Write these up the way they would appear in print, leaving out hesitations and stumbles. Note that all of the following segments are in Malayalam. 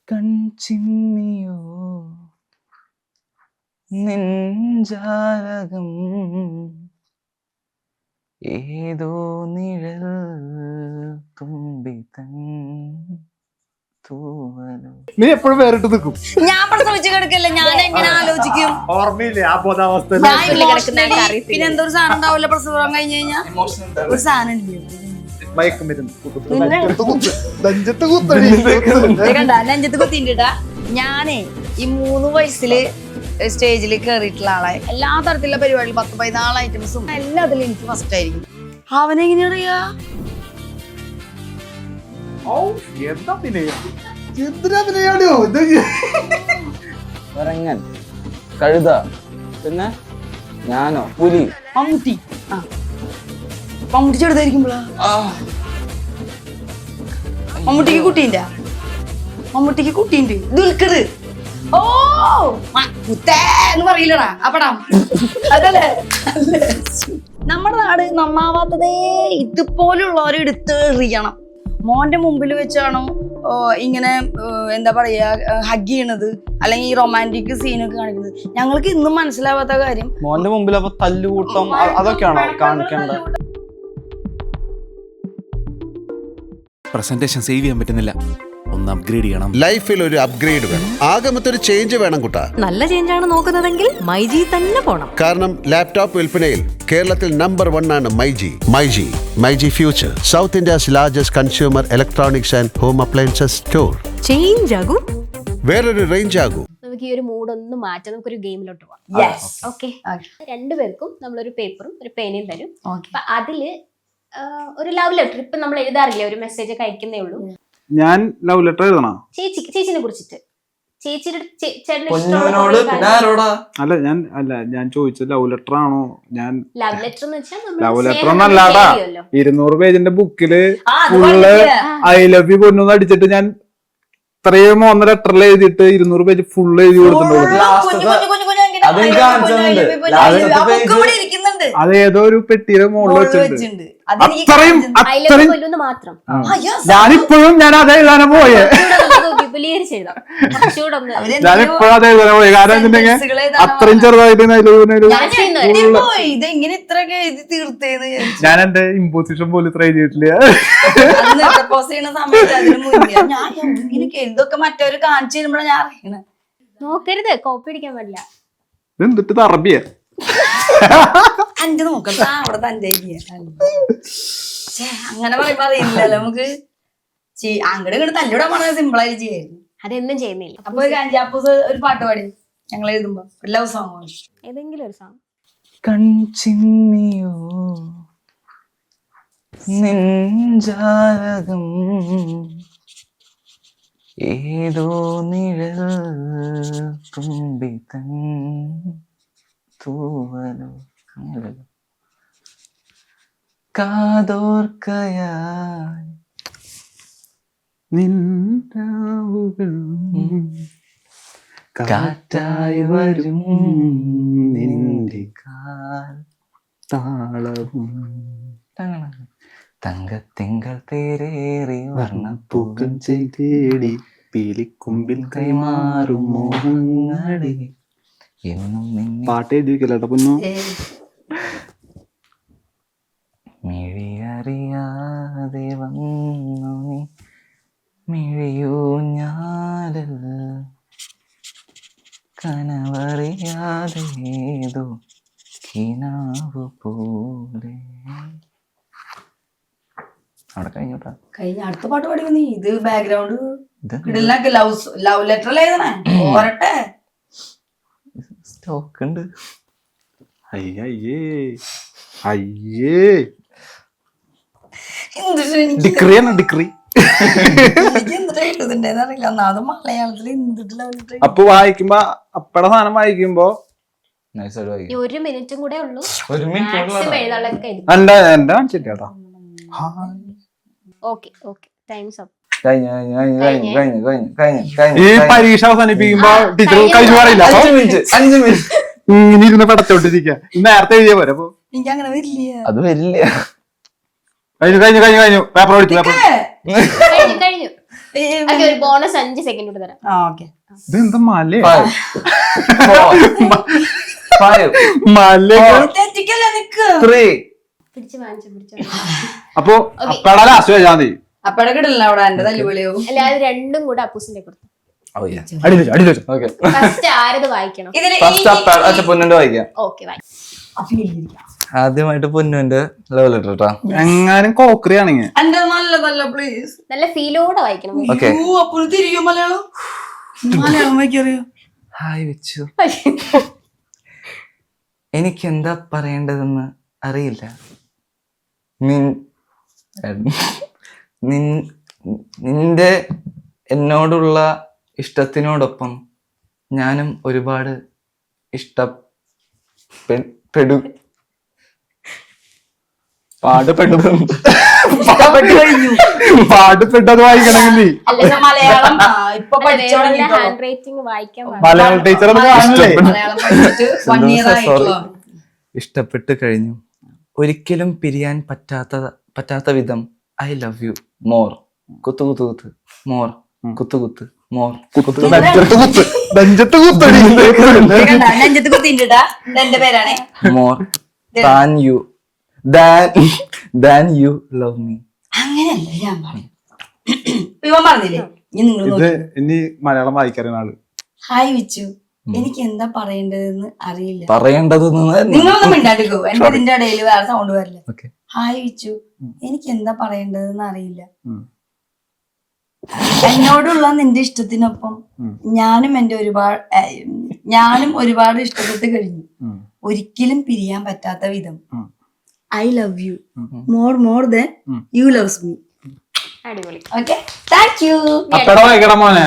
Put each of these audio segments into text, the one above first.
കൺചിമ്മിയോ നെഞ്ചാലകം ഏതോ നിഴൽ തുമ്പിതൻ തൂവലോ. നീ എപ്പോഴും വേറിട്ട് നിൽക്കും. ഞാൻ പ്രസവിച്ച് കിടക്കല്ലേ, ഞാൻ എങ്ങനെ ആലോചിക്കും? ഓർമ്മയില്ലേ ആ ബോധാവസ്ഥ? പിന്നെ എന്തൊരു സാധനം ഉണ്ടാവില്ല പ്രസവം കഴിഞ്ഞ് കഴിഞ്ഞാൽ? ഒരു സാധനം ഇല്ലേ നെഞ്ചത്ത് കുത്തിട്ടാ. ഞാനേ ഈ 3 വയസ്സില് സ്റ്റേജിൽ കയറിയിട്ടുള്ള ആളെ എല്ലാ തരത്തിലുള്ള പരിപാടിയിൽ 10-14 ഐറ്റംസും എല്ലാത്തിലും എനിക്ക് ഫസ്റ്റ് ആയിരിക്കും. അവനെങ്ങനെയാ അറിയാ? ഇറങ്ങൻ കഴുത പിന്നെ ഞാനോ പുലി മമ്മൂട്ടി. മമ്മൂട്ടി ചെറുതായിരിക്കുമ്പോളാ മമ്മൂട്ടിക്ക് കുട്ടീൻ്റെ മമ്മൂട്ടിക്ക് കുട്ടീണ്ട് ദുൽഖർ. ഓ എന്ന് പറയില്ലടാ ആ പടം അതല്ലേ. നമ്മുടെ നാട് നന്നാവാത്തതേ ഇതുപോലുള്ളവരെ എടുത്ത് എറിയണം. മോന്റെ മുമ്പിൽ വെച്ചാണോ ഇങ്ങനെ എന്താ പറയാ ഹഗ് ചെയ്യണത്, അല്ലെങ്കിൽ ഈ റൊമാൻറ്റിക് സീനൊക്കെ കാണിക്കുന്നത്? ഞങ്ങൾക്ക് ഇന്നും മനസ്സിലാവാത്ത കാര്യം. മോന്റെ മുമ്പിൽ അപ്പൊ തല്ലുകൂട്ടം അതൊക്കെയാണോ കാണിക്കേണ്ടത്? പ്രസന്റേഷൻ സേവ് ചെയ്യാൻ പറ്റുന്നില്ല, ഒന്ന് അപ്ഗ്രേഡ് ചെയ്യണം. ലൈഫിൽ ഒരു അപ്ഗ്രേഡ് വേണം, ആകെ മൊത്തം ചേഞ്ച് വേണം കുട്ടാ. നല്ല ചേഞ്ച് ആണ് നോക്കുന്നതെങ്കിൽ മൈജി തന്നെ പോണം. കാരണം ലാപ്ടോപ്പ് വിൽപ്പനയിൽ കേരളത്തിൽ നമ്പർ 1 ആണ് myG future, south India's largest consumer electronics and home appliances store. Change ആകൂ, വേറൊരു റേഞ്ച് ആകൂ. നമുക്ക് ഈ ഒരു മൂഡ് ഒന്ന് മാറ്റാം, നമുക്കൊരു ഗെയിമിലോട്ട് പോവാം. ഓക്കെ, 2 പേർക്കും നമ്മളൊരു പേപ്പറും ഒരു പേനയും തരും. അപ്പൊ അതില് ഒരു ലവ് ലെറ്റർ, ഇപ്പൊ നമ്മൾ എഴുതാറില്ല, ഒരു മെസ്സേജ് ഒക്കെ അയക്കുന്നേ ഉള്ളൂ. ഞാൻ ലവ് ലെറ്റർ എഴുതണോ? ചേച്ചിനെ കുറിച്ചിട്ട്, ചേച്ചിയുടെ ഞാൻ ചോദിച്ചത് ലവ് ലെറ്റർ ആണോ? ഞാൻ ലവ് ലെറ്റർ എന്ന് വെച്ചാൽ ലവ് ലെറ്റർ ഒന്നല്ലാടാ, 200 പേജിന്റെ ബുക്കില് ഫുള്ള് ഐ ലവ് യു കൊണ്ടൊന്ന് അടിച്ചിട്ട് ഞാൻ ഇത്രയും 1 ലെറ്ററിൽ എഴുതിയിട്ട് 200 പേജ് ഫുള്ള് എഴുതി കൊടുത്തിട്ടുണ്ട്. അത് ഏതോ ഒരു പെട്ടിയുടെ മുകളിൽ വെച്ചിട്ടുണ്ട്. ഞാനിപ്പോഴും ഞാൻ അത് എഴുതാനാ പോയെ. ഞാനിപ്പോഴും അത് എഴുതാനാ പോയെ. കാരണം എന്തുണ്ടെങ്കിൽ അത്രയും ചെറുതായിട്ട് ഞാൻ എന്റെ ഇമ്പോസിഷൻ പോലും ഇത്ര എഴുതിയിട്ടില്ല. മറ്റൊരു കാണിച്ചു തരുമ്പോഴാണ് ഞാൻ അറിയണത്. നോക്കരുത്, കോപ്പി അടിക്കാൻ പാടില്ല. എന്തിട്ട് അറബിയ എന്റെ നോക്കണ്ട അവിടെ തന്റെ അങ്ങനെ പറയുമ്പോ അറിയില്ലല്ലോ നമുക്ക്. അങ്ങോട്ട് ഇങ്ങോട്ട് തല്ലിടാൻ പറഞ്ഞത് സിമ്പിളായി ചെയ്യായിരുന്നു. അതെന്നും ചെയ്യുന്നില്ല. അപ്പൊ അഞ്ചാപ്പൂസ് ഒരു പാട്ട് പാടി ഞങ്ങൾ എഴുതുമ്പോ ഒരു ലവ് സോങ്, ഏതെങ്കിലും ഒരു സോങ്. കൺചിമ്മിയോ നെഞ്ചാലകം ഏതോ നിഴൽ തുമ്പിതൻ തൂവലോ. കാതോർക്കയായി നിൻരാവുകൾ കാറ്റായി വരും നിന്റെ കാൽ താളവും തങ്കത്തിങ്കൾ തേരേറി വർണ്ണപ്പൂക്കൾ ചെയ്തേടി പീലിക്കുമ്പിൽ കൈമാറും മോഹങ്ങളെ എന്നും പാട്ട് എഴുതിക്കല്ലേട്ടാ പൊന്നു. മിഴിയറിയാതെ വന്നു നീ മിഴിയോ ഞാലൽ കനവറിയാതെ ഏതോ കിനാവ് പോലെ. അവിടെ കഴിഞ്ഞോട്ടാ, കഴിഞ്ഞ അടുത്ത പാട്ട് പാടിയോ നീ? ഇത് ബാക്ക്ഗ്രൗണ്ട് ലവ് ലെറ്റർ എഴുതണേ പോരട്ടെ. സ്റ്റോക്ക് ഉണ്ട്. അയ്യേ ഡിഗ്രിയാണ് ഡിഗ്രി. അപ്പൊ വായിക്കുമ്പോ അപ്പടെ സാധനം വായിക്കുമ്പോ 1 മിനിറ്റും കൂടെ ഉള്ളൂ. എന്റെ കാണിച്ചിട്ടാ. Okay times up. ഈ പരീക്ഷ അവസാനിപ്പിക്കുമ്പോ ടീച്ചർ കഴിഞ്ഞു പറയില്ല, 5 മിനിറ്റ് ഇങ്ങനെ ഇരുന്ന് പടച്ചോണ്ടിരിക്ക. നേരത്തെ എഴുതിയ പോരെ. അപ്പൊ എനിക്ക് അങ്ങനെ വരില്ല. അത് വരില്ല. കഴിഞ്ഞു പേപ്പർ ഓടിച്ചു. കഴിഞ്ഞു ഓക്കെ, ഒരു ബോണസ് 5 സെക്കൻഡ് കൂടെ തരാം. ഓക്കെ. ഇതെന്താ മല? 5 മല 3. പിടിച്ച് വാങ്ങിച്ചു. അപ്പൊ അപ്പഴാ ലാസ്റ്റ് വെച്ചാ മതി. അപ്പഴ കിടില്ല അവിടെ എന്റെ തല്ലുവിളിയാവും. അല്ല, അത് രണ്ടും കൂടെ അപ്പൂസിന്റെ കൊടുത്തു. അടിയില് ഓക്കെ, ഫസ്റ്റ് ആരത് വായിക്കണം? ഫസ്റ്റ് പൊന്നുന്റെ വായിക്കാം. ഓക്കെ, വായിക്കാം. ആദ്യമായിട്ട് പൊന്നുന്റെ ലവ് ലെറ്റർ കേട്ടാ. എങ്ങാനും കോക്കറി ആണെങ്കിൽ എന്റെ നല്ലതല്ല പ്ലീസ്. നല്ല ഫീലോടെ വായിക്കണം. ഓക്കെ. അപ്പോൾ തിരിയോ മലയാളം? മലയാളം വായിക്കറിയോ? ഹായ് വിച്ചു, എനിക്ക് എന്താ പറയേണ്ടതെന്ന് അറിയില്ല. നിന്റെ എന്നോടുള്ള ഇഷ്ടത്തിനോടൊപ്പം ഞാനും ഒരുപാട് പാടുപെട്ടത് വായിക്കണമെങ്കിൽ മലയാളം ഇപ്പൊ പഠിച്ചു ഹാൻഡ് റൈറ്റിംഗ് വായിക്കാൻ മലയാളം ടീച്ചർ മലയാളം പഠിച്ചിട്ട് 1 year ആയിട്ടുള്ളൂ. ഇഷ്ടപ്പെട്ട് കഴിഞ്ഞു. ഒരിക്കലും പിരിയാൻ പറ്റാത്ത വിധം ഐ ലവ് യു മോർ. കുത്തു കുത്തു കുത്ത് മോർ, കുത്തു കുത്ത് മോർ, നെഞ്ചത്ത് കുത്തടി നെഞ്ചത്ത് കുത്തിണ്ടാ. എന്റെ പേരാണ് more than you love me. അങ്ങനെയല്ല ഞാൻ പറഞ്ഞു. ഇവൻ പറഞ്ഞില്ലേ ഇത് ഇനി മലയാളം വായിക്കാറുള്ള ആള്. ഹായ് വിച്ചു, എനിക്ക് എന്താ പറയേണ്ടതെന്ന് അറിയില്ല. പറയേണ്ടതെന്ന് നിങ്ങളൊന്നും മിണ്ടാണ്ടിക്കോ, എന്റെ ഇതിന്റെ ഇടയിൽ വേറെ സൗണ്ട് വരില്ല. ഓക്കെ. ഹായ് വിച്ചു, എനിക്ക് എന്താ പറയേണ്ടതെന്ന് അറിയില്ല. എന്നോടുള്ള നിന്റെ ഇഷ്ടത്തിനൊപ്പം ഞാനും ഒരുപാട് ഇഷ്ടപ്പെട്ട് കഴിഞ്ഞു. ഒരിക്കലും പിരിയാൻ പറ്റാത്ത വിധം I love you more than you loves me. അടിപൊളി. Okay, thank you. അപ്പഴ വായിക്കണം മോനെ.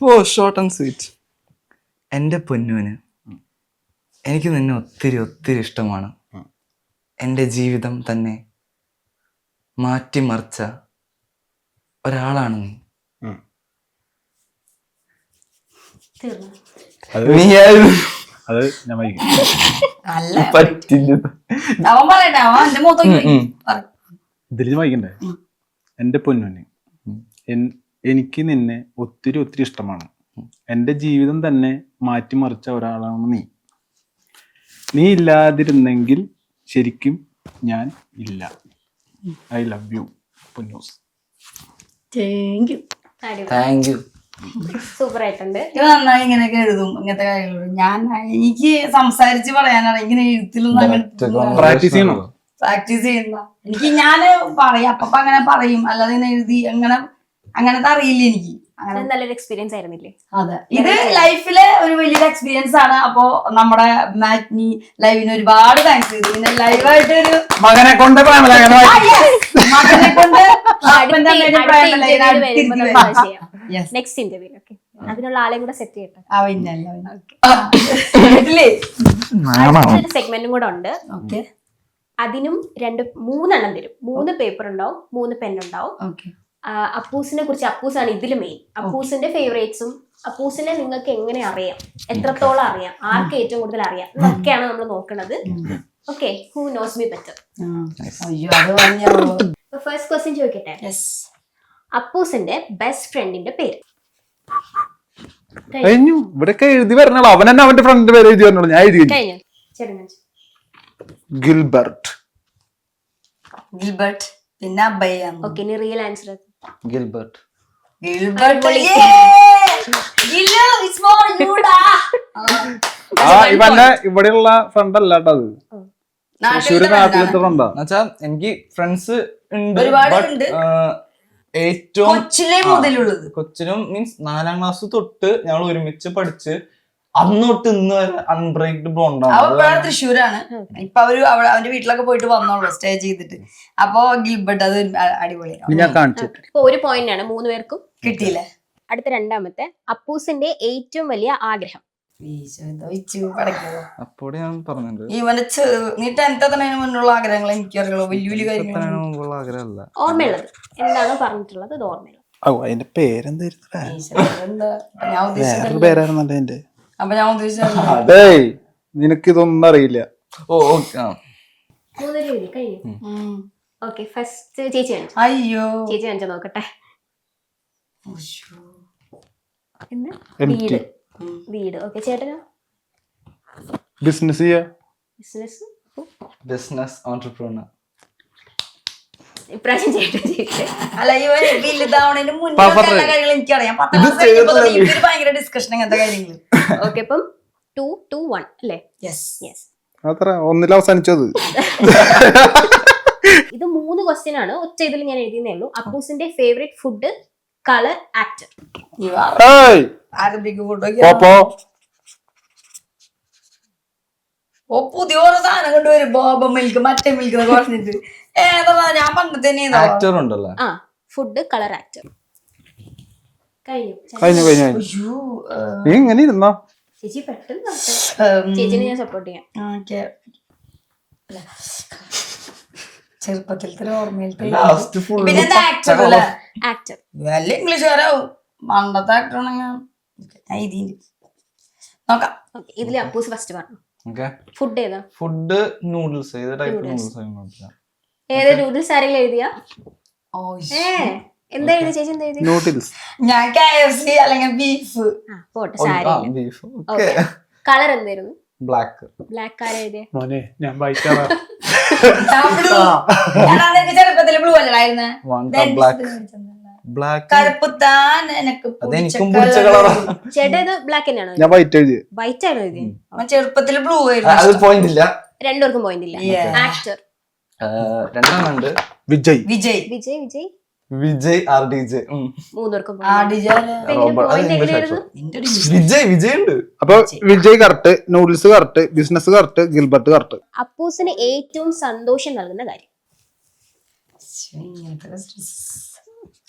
ഓ, ഷോർട്ട് ആൻഡ് സ്വീറ്റ്. എൻ്റെ പൊന്നുവിന്, എനിക്ക് നിന്നെ ഒത്തിരി ഒത്തിരി ഇഷ്ടമാണ്. എൻ്റെ ജീവിതം തന്നെ മാറ്റിമറിച്ച ഒരാളാണ് നീ. അത് ഞാൻ വായിക്കും. പറ്റില്ല. അവൻ പറയട്ടെ, അവൻ എന്റെ മുഖത്ത് ഇതിൽ വായിക്കണ്ടേ? എന്റെ പൊന്നുവിന്, എനിക്ക് നിന്നെ ഒത്തിരി ഒത്തിരി ഇഷ്ടമാണ്. എന്റെ ജീവിതം തന്നെ മാറ്റിമറിച്ച ഒരാളാണ് നീ. നീ ഇല്ലാതിരുന്നെങ്കിൽ ശരിക്കും ഞാൻ ഇല്ല. I love you Ponnoos. Thank you. Super ആയിട്ടുണ്ട്. ഇത് നന്നായി ഇങ്ങനെയൊക്കെ എഴുതും, ഇങ്ങനത്തെ കാര്യങ്ങൾ. എനിക്ക് സംസാരിച്ച് പറയാനാണ്, ഇങ്ങനെ എഴുത്തിലൊന്നും പ്രാക്ടീസ് ചെയ്യണം. പ്രാക്ടീസ് ചെയ്യണ്ട. എനിക്ക് ഞാന് പറയും, അപ്പ അങ്ങനെ പറയും, അല്ലാതെ ഇങ്ങനെ എഴുതി അങ്ങനത്തെ അറിയില്ല എനിക്ക്. നല്ലൊരു എക്സ്പീരിയൻസ് ആയിരുന്നില്ലേ? അതെ, ഇത് ലൈഫിലെ ഒരു വലിയൊരു എക്സ്പീരിയൻസ് ആണ്. അപ്പോ നമ്മുടെ മാറ്റ്നി ലൈവിന് ഒരുപാട് താങ്ക്സ്. ഇതിന് ലൈവായിട്ട് ഒരു മകനെ കൊണ്ട് നെക്സ്റ്റ് ഇന്റർവ്യൂ. ഓക്കെ, അതിനുള്ള ആളെയും കൂടെ സെറ്റ് ചെയ്യട്ടെ. അടുത്തൊരു സെഗ്മെന്റും കൂടെ ഉണ്ട്. അതിനും 3 തരും. 3 പേപ്പർ ഉണ്ടാവും, 3 പെൻ ഉണ്ടാവും. അപ്പൂസിനെ കുറിച്ച്, അപ്പൂസാണ് ഇതിൽ മെയിൻ. അപ്പൂസിന്റെ ഫേവറേറ്റ്സും അപ്പൂസിനെ നിങ്ങൾക്ക് എങ്ങനെ അറിയാം, എത്രത്തോളം അറിയാം, ആർക്ക് ഏറ്റവും കൂടുതൽ അറിയാം എന്നൊക്കെയാണ് നമ്മൾ നോക്കുന്നത്. Okay, who knows me better. First question ചോദിക്കട്ടെ. അപ്പൂസിന്റെ ബെസ്റ്റ് ഫ്രണ്ടിന്റെ പേര് കഴിഞ്ഞു. ഇവിടെയൊക്കെ എഴുതി വരണല്ലോ. അവൻ തന്നെ അവന്റെ ഫ്രണ്ടിന്റെ പേര് എഴുതി വരണല്ലോ. ഞാൻ എഴുതി കഴിഞ്ഞു. ഗിൽബർട്ട്. പിന്നെ അബ്ബയ്യാണ്. ഓക്കെ, ഇനി റിയൽ ആൻസർ. ഗിൽബർട്ട്. ഇവന്റെ ഇവിടെയുള്ള ഫ്രണ്ട് അല്ല കേട്ടോ, അത് തൃശ്ശൂര് നാട്ടിലത്തെ ഫ്രണ്ടാ. എന്നുവെച്ചാ എനിക്ക് ഫ്രണ്ട്സ് ഉണ്ട്, ഒരുപാടുണ്ട്. ഏറ്റവും മുതലുള്ളത് കൊച്ചിനും മീൻസ് 4ാം ക്ലാസ് തൊട്ട് ഞങ്ങൾ ഒരുമിച്ച് പഠിച്ച് അന്ന് തൊട്ട് ഇന്ന് വരെ അൺബ്രേക്ഡ് ബോണ്ടാണ്. തൃശ്ശൂരാണ്. ഇപ്പൊ അവന്റെ വീട്ടിലൊക്കെ പോയിട്ട് വന്നോളൂ സ്റ്റേ ചെയ്തിട്ട്. അപ്പൊ ഗിൽബർട്ട് അത് അടിപൊളിയാണ്. ഞാൻ കാണിച്ചു. ഇപ്പൊ 1 പോയിന്റ് ആണ് 3 പേർക്കും കിട്ടിയില്ലേ? അടുത്ത രണ്ടാമത്തെ, അപ്പൂസിന്റെ ഏറ്റവും വലിയ ആഗ്രഹം. അപ്പോടെ ഞാൻ പറഞ്ഞിട്ടുണ്ട്, ഇവന്റെ നീ 10th എത്തുന്നതിന് മുന്നുള്ള ആഗ്രഹങ്ങൾ എനിക്കറിയുള്ളൂ. വലിയ കാര്യങ്ങൾ മുമ്പുള്ള ആഗ്രഹമല്ല, ഓർമ്മയുള്ളത് എന്താണോ പറഞ്ഞിട്ടുള്ളത് അത് ഓർമ്മയുള്ളത്. അതിന്റെ പേരെന്തായിരുന്നു? ഞാൻ ഉദ്ദേശിച്ചത് പേരായിരുന്നല്ലോ എന്റെ. അപ്പൊ ഞാൻ ഉദ്ദേശിച്ചത് അതെ, നിനക്കിതൊന്നും അറിയില്ല. ഓ കഴിഞ്ഞു. ഓക്കെ, ഫസ്റ്റ് ചേച്ചി കാണിച്ചു. അയ്യോ, ചേച്ചി കാണിച്ചു നോക്കട്ടെ. എന്താ? Empty. വീട്. വീട്. ഓക്കെ, ചേട്ടനോ? ബിസിനസ് ചെയ്യാ. ബിസിനസ്. Business entrepreneur. ഇപ്രാവശ്യം ചേട്ടൻ ചെയ്തേ. അല്ല ഇവൻ വലുതാവണതിന് മുന്നേ പാപ്പ എല്ലാ കാര്യങ്ങളും എനിക്കറിയാം. 10 ക്ലാസ് കഴിഞ്ഞപ്പോ തൊട്ട് ഇവര് ഭയങ്കര ഡിസ്കഷൻ അങ്ങനത്തെ കാര്യങ്ങള്. ഓക്കെ, അപ്പം 2-1 അല്ലേ? യെസ്. യെസ്. അത്ര ഒന്നിൽ അവസാനിച്ചത്. ഇത് 3 ക്വസ്റ്റ്യൻ ആണ്. ഒറ്റ ഇതിൽ ഞാൻ എഴുതിയേ ഉള്ളൂ. അപ്പൂസിന്റെ ഫേവറേറ്റ് ഫുഡ്, കളർ, ആക്ടർ. ഏയ് അറബിക്ക് ഫുഡ് പോപ്പോ. ഓ പുതിയ ഓരോ സാധനം കൊണ്ടുവരും. ബോബ മിൽക്ക്, മറ്റേ മിൽക്ക് എന്നൊക്കെ പറഞ്ഞിട്ട് ഏതാ ഞാൻ പണ്ട് തന്നെ ആക്ടർ ഉണ്ടല്ലോ. ആ, ഫുഡ്, കളർ, ആക്ടർ. കഴിഞ്ഞു. കഴിഞ്ഞു. നീ ഇങ്ങനെ ഇരുന്നോ? ചേച്ചി പെട്ടെന്ന് നോക്ക്. ചേച്ചിനെ ഞാൻ സപ്പോർട്ട് ചെയ്യാം. ചെറുപ്പത്തിലത്തെ ഓർമ്മയിലത്തെ ലാസ്റ്റ് ഫുൾ പിന്നെ ആക്ടർ അല്ലേ? ആക്ടർ. വല്ല ഇംഗ്ലീഷുകാരാവും. പണ്ടത്തെ ആക്ടർ ആണെങ്കിൽ ഞാൻ ഇതിന്റെ നോക്കാം. ഓക്കെ, ഇതില് അപ്പൂസ് ഫസ്റ്റ് പറഞ്ഞു. ഓക്കെ. ഫുഡ് ഏതാ? Food noodles. ഏത് ടൈപ്പ് നൂഡിൽസ് ആയിരുന്നു? ഏത് നൂഡിൽസ് ആരെങ്കിലും എഴുതിയാ? എന്താ എഴുതി ചേച്ചി? എന്താ എഴുതി? നൂഡിൽസ്. ഞാൻ KFC അല്ലെങ്കിൽ ബീഫ്. പോട്ടെ, സാരി. ബീഫ്. കളർ എന്തായിരുന്നു? ബ്ലാക്ക്. ബ്ലാക്ക് ആരാ എഴുതിയ? മോനെ ഞാൻ വായിക്കാറാ. ചെറുപ്പത്തില് ബ്ലൂ അല്ലായിരുന്നേ? ബ്ലാക്ക്. കറുപ്പുത്താൻ എനിക്ക് അതെനിക്കും പിടിച്ച കളറാണ്. ചേട്ടാ ഇത് ബ്ലാക്ക് തന്നെയാണോ? ഞാൻ വൈറ്റ് എഴുതി. വൈറ്റ് ആണോ എഴുതി? ചെറുപ്പത്തില് ബ്ലൂ അത് ആയിരുന്നു. പോയിന്റ് ഇല്ല. രണ്ടുപേർക്കും പോയിന്റ് ഇല്ല. ആക്ടർ രണ്ടെണ്ണം ഉണ്ട്. വിജയ്. വിജയ്. വിജയ്. വിജയ്. വിജയ് RDJ. 3 പേർക്കും വിജയ് ഉണ്ട്. അപ്പൊ Vijay correct, noodles correct, business correct, Gilbert correct. അപ്പൂസിന് ഏറ്റവും സന്തോഷം നൽകുന്ന കാര്യം.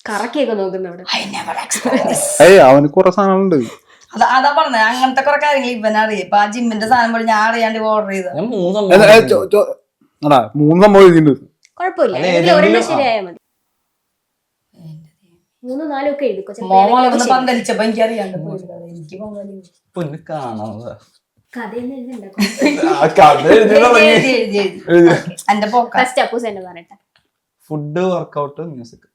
കറക്കിയൊക്കെ നോക്കുന്ന അവിടെ. ഏയ് അവന് കുറെ സാധനങ്ങളുണ്ട്. അതാ പറഞ്ഞത്. അങ്ങനത്തെ കുറെ കാര്യങ്ങൾ ഇവനറിയാം. ഇപ്പൊ ആ ജിമ്മിന്റെ സാധനം പോലെ ഞാൻ അറിയാണ്ട് ഓർഡർ ചെയ്ത. ഞാൻ 3 3 സംഭവം എഴുതിയിട്ടുണ്ട്. കുഴപ്പമില്ല, ഇതിൽ ഒരെണ്ണം ശരിയായാൽ മതി. 3, 4 ഒക്കെ എഴുതിക്കോ. മോളൊന്ന് പന്തലിച്ചപ്പോ എനിക്കറിയാണ്ട് എനിക്ക് പൊന്ന് കാണാതെ കഥയൊന്നും എഴുതണ്ട. എന്റെ പോക്ക. ഫസ്റ്റ് അപ്പൂസ് തന്നെ പറയട്ടെ. Food, workout, music.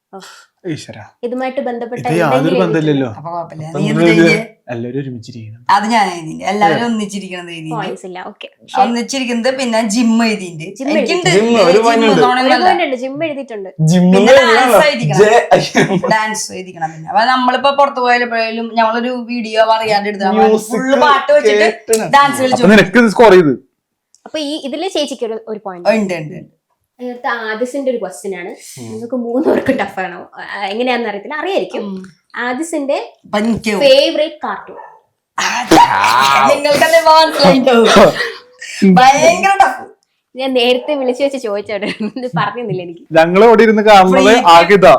ഇതുമായിട്ട് ബന്ധപ്പെട്ട യാതൊരു ബന്ധമില്ലല്ലോ. അപ്പൊ കുഴപ്പമില്ല. നീ എന്ത് എഴുതിയേ? എല്ലാവരും ഒരുമിച്ചിരിക്കണം. അത് ഞാൻ എഴുതിണ്ട്. എല്ലാവരും ഒന്നിച്ചിരിക്കണത് എഴുതിണ്ട്. പോയിന്റ്സ് ഇല്ല. ഓക്കെ, ഒന്നിച്ചിരിക്കുന്നത്. പിന്നെ ജിം എഴുതിണ്ട്. എനിക്കുണ്ട് ജിം എഴുതിയിട്ടുണ്ട്. പിന്നെ ഡാൻസ് എഴുതിക്കണം. പിന്നെ അപ്പൊ നമ്മളിപ്പോ പുറത്തു പോയാലും ഞങ്ങളൊരു വീഡിയോ അറിയാണ്ട് എടുത്ത ഫുള്ള് പാട്ട് വെച്ചിട്ട് ഡാൻസ് കളിച്ചു. നിനക്ക് സ്കോർ ചെയ്ത്. അപ്പൊ ഈ ഇതില് ചേച്ചിക്ക് ഒരു പോയിന്റ് ഉണ്ട്. അടുത്ത ആദിസിന്റെ ഒരു ക്വസ്റ്റ്യൻ ആണ്. നിങ്ങൾക്ക് 3 പേർക്ക് ടഫ് ആണോ എങ്ങനെയാണെന്ന് അറിയത്തില്ല, അറിയായിരിക്കും. ആദിസിന്റെ ഫേവറേറ്റ് കാർട്ടൂൺ. നിങ്ങൾക്കല്ലേ മനസ്സിലായിട്ടുണ്ടാവും. ഭയങ്കര ടഫ്. ഞാൻ നേരത്തെ വിളിച്ചു വെച്ച് ചോദിച്ചോട്ടെ, പറഞ്ഞില്ല എനിക്ക്. ഞങ്ങൾ ഇവിടെ ഇരുന്ന് കാണുന്നത് ആകിതാ.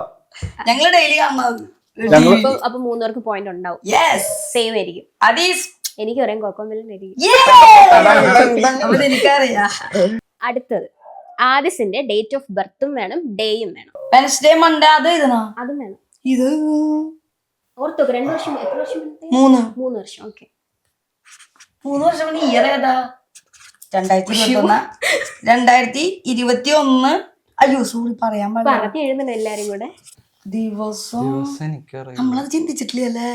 ഞങ്ങള് ഡെയിലി കാണുന്നത്. അപ്പൊ 3 പേർക്ക് പോയിന്റ് ഉണ്ടാവും. സെയിം ആയിരിക്കും. എനിക്ക് പറയാൻ കുഴപ്പമില്ലായിരിക്കും. എനിക്കറിയാം. അടുത്തത് ആദിസിന്റെ ഡേറ്റ് ഓഫ് ബർത്തും വേണം, ഡേയും വേണം. വെനസ്ഡേ, മൺഡേ അത് എഴുതണോ? അതും വേണം. ഇത് ഓർത്തൊക്കെ 2 വർഷം. എത്ര വർഷം? 3 വർഷം. ഓക്കെ, 3 വർഷം. ഇയർ ഏതാ? 2021. അയ്യോ സോറി, പറയാൻ പാടില്ല. പറഞ്ഞു എഴുതുന്നുണ്ട് എല്ലാരും കൂടെ. ദിവസം എനിക്കറിയാം. നമ്മളത് ചിന്തിച്ചിട്ടില്ലല്ലേ.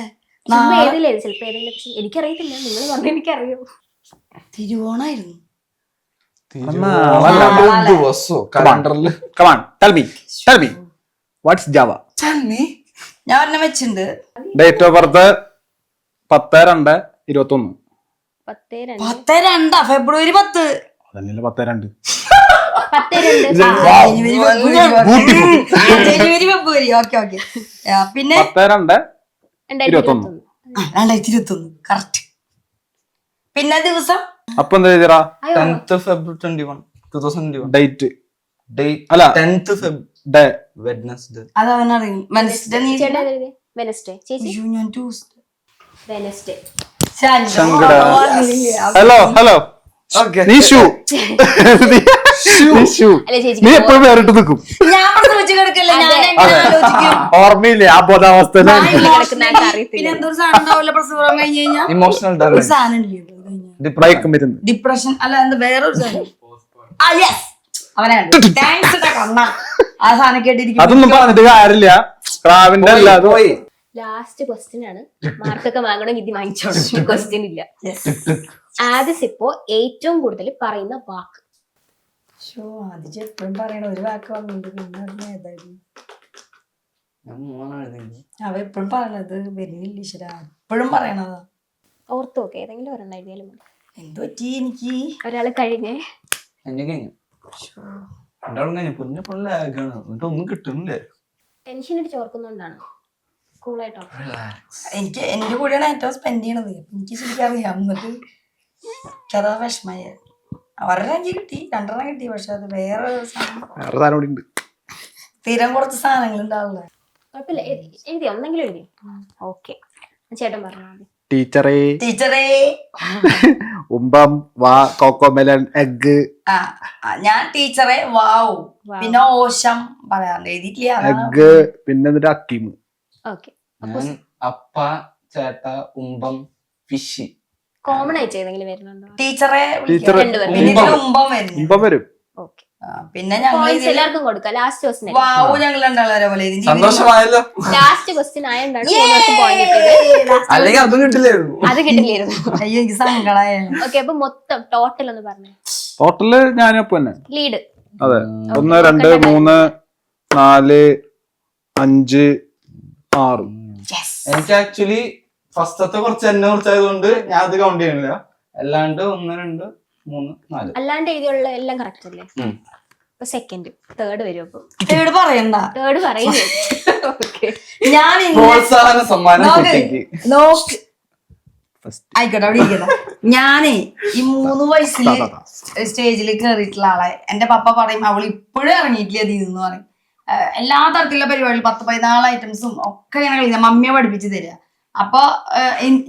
ഏതില്ലേ ചിലപ്പോ ഏതെങ്കിലും. പക്ഷെ എനിക്കറിയത്തില്ല, നിങ്ങൾ പറഞ്ഞു എനിക്കറിയോ. തിരുവോണായിരുന്നു. കലണ്ടറിൽ Come on, tell me. What's Java? ഞാൻ ഒരെണ്ണം വെച്ചിട്ടുണ്ട്. Date of birth 10/2/21. 10/2 ഫെബ്രുവരി 10. അതന്നെ 10/2. 10/2. ജനുവരി ഫെബ്രുവരി. ഓക്കെ. പിന്നെ 10/2/21. 2021 കറക്റ്റ്. പിന്നെ ദിവസം അപ്പൊ എന്താ എഴുതിയറാ? 10th February 2021. ഡേറ്റ് അല്ല 10th Feb ഡേ Wednesday. അതവനറിയും. വെനസ്ഡേ. നീ വെനസ്ഡേ. ചേച്ചി ഞാൻ ട്യൂസ്ഡേ. വെനസ്ഡേ. ഹലോ നീഷു. നീ എപ്പോഴും വേറിട്ട് നിൽക്കും. ഞാൻ പ്രസവിച്ച് കിടക്കല്ലേ. ഞാൻ എങ്ങനെ ആലോചിക്കും? ഓർമ്മയില്ലേ ആ ബോധാവസ്ഥ? പിന്നെ എന്തൊരു സാധനം ഉണ്ടാവില്ല പ്രസവം കഴിഞ്ഞ് കഴിഞ്ഞാൽ. ഇമോഷണൽ ഒരു സാധനം ഇല്ലേ ഡിപ്രഷൻ. അല്ല എന്താ വേറൊരു സാധനം. അവനാണ്. താങ്ക്സ് കണ്ണ. ആ സാധനം കേട്ടിരിക്കും. അതൊന്നും പറഞ്ഞിട്ട് കാര്യമില്ല. പ്രാവിന്റെ അല്ലാതെ ലാസ്റ്റ് ക്വസ്റ്റ്യൻ ആണ്. മാർക്കൊക്കെ വാങ്ങണമെങ്കിൽ ഇത് വാങ്ങിച്ചോളൂ. ക്വസ്റ്റ്യൻ ഇല്ല. ആദിസ് ഇപ്പോ ഏറ്റവും കൂടുതൽ പറയുന്ന വാക്ക്. ആദ്യം എപ്പോഴും പറയണ ഒരു വാക്ക് വന്നിട്ടുണ്ട്. പിന്നെ അതിന് ഏതായിരുന്നു അവ എപ്പോഴും പറയണത്? വരുന്നില്ല ഈശ്വര, എപ്പോഴും പറയണതാ. ഓർത്ത് നോക്കെ, ഏതെങ്കിലും ഒരെണ്ണം എഴുതിയാലും മതി. എന്ത് പറ്റി എനിക്ക്? ഒരാള് കഴിഞ്ഞേ. എന്നെ കഴിഞ്ഞു, രണ്ടാളും കഴിഞ്ഞു. പിന്നെ ഫുള്ളാണ്, എന്നിട്ട് ഒന്നും കിട്ടുന്നില്ലേ. ടെൻഷൻ അടിച്ച് ഓർക്കുന്നോണ്ടാണ്. കൂളായിട്ടോ. എനിക്ക് എന്റെ കൂടെയാണ് ഏറ്റവും സ്പെൻഡ് ചെയ്യണത്. എനിക്ക് ശരിക്കും അറിയാം. എന്നിട്ട് എനിക്കതാ വിഷമായ. അവരുടെ അഞ്ച് കിട്ടി, 2 കിട്ടി. പക്ഷെ അത് വേറെ സാധനം കൂടി ഉണ്ട്. സ്ഥിരം കുറച്ച് സാധനങ്ങൾ ഉണ്ടാവില്ല. കുഴപ്പമില്ല, എഴുതി ഒന്നെങ്കിലും എഴുതി. ഓക്കെ, ചേട്ടൻ പറഞ്ഞാൽ മതി. ടീച്ചറേ ഉമ്പം വാ കോക്കോമെലൻ എഗ്. ഞാൻ ടീച്ചറെ വാവ്, പിന്നെ ഓശം പറയാറുണ്ട്. എഴുതിയിട്ടില്ല. എഗ് പിന്നെ എന്നിട്ട് അക്കീം. ഓക്കെ, ഞാൻ അപ്പ, ചേട്ട, ഉമ്പം, ഫിഷ്. കോമൺ ആയിട്ട് ഏതെങ്കിലും വരുന്നുണ്ടോ? ടീച്ചറെ ഉമ്പം വരും. ഓക്കെ, പിന്നെ ഞങ്ങൾ എല്ലാവർക്കും കൊടുക്കാം. ലാസ്റ്റ് ക്വസ്റ്റ്യൻ വാവ് ഞങ്ങൾ രണ്ടാളെ പോലെ സന്തോഷമായല്ലോ. ലാസ്റ്റ് ക്വസ്റ്റ്യൻ ആയതുകൊണ്ടാണ് പോയിന്റ് കിട്ടിയത്. അല്ലെങ്കിൽ അതും കിട്ടില്ലായിരുന്നു. അത് കിട്ടില്ലായിരുന്നു. അയ്യോ എനിക്ക് സങ്കടായ. ഓക്കെ, അപ്പൊ മൊത്തം ടോട്ടൽ ഒന്ന് പറഞ്ഞു. ടോട്ടല് ഞാനപ്പോ തന്നെ ലീഡ്. അതെ, 1 2 3 4 5 6. എനിക്ക് ആക്ച്വലി ഫസ്റ്റത്തെ കുറച്ച് എന്നെ കുറിച്ചായതുകൊണ്ട് ഞാൻ അത് കൗണ്ട് ചെയ്യണില്ല. അല്ലാണ്ട് 1 2 3 4 അല്ലാണ്ട് എഴുതിയുള്ള എല്ലാം കറക്റ്റ് അല്ലേ? അപ്പൊ സെക്കൻഡ്, തേർഡ് വരും. അപ്പൊ തേർഡ് പറയണ്ട, തേർഡ് പറയുന്നത്. ഓക്കെ, ഞാൻ പ്രോത്സാഹന സമ്മാനം കുട്ടിക്ക്. നോക്ക് ആയിക്കോട്ടെ, അവിടെ ഇരിക്കട്ടെ. ഞാനേ ഈ 3 വയസ്സില് സ്റ്റേജിൽ കയറിയിട്ടുള്ള ആളെ എന്റെ പപ്പ പറയും അവൾ ഇപ്പോഴും ഇറങ്ങിയിട്ടില്ല അതിന്ന് പറയും. എല്ലാ തരത്തിലുള്ള പരിപാടികളും 10-14 ഐറ്റംസും ഒക്കെ ഞാൻ കളിക്കുന്നത്. മമ്മിയെ പഠിപ്പിച്ച് തരിക. അപ്പൊ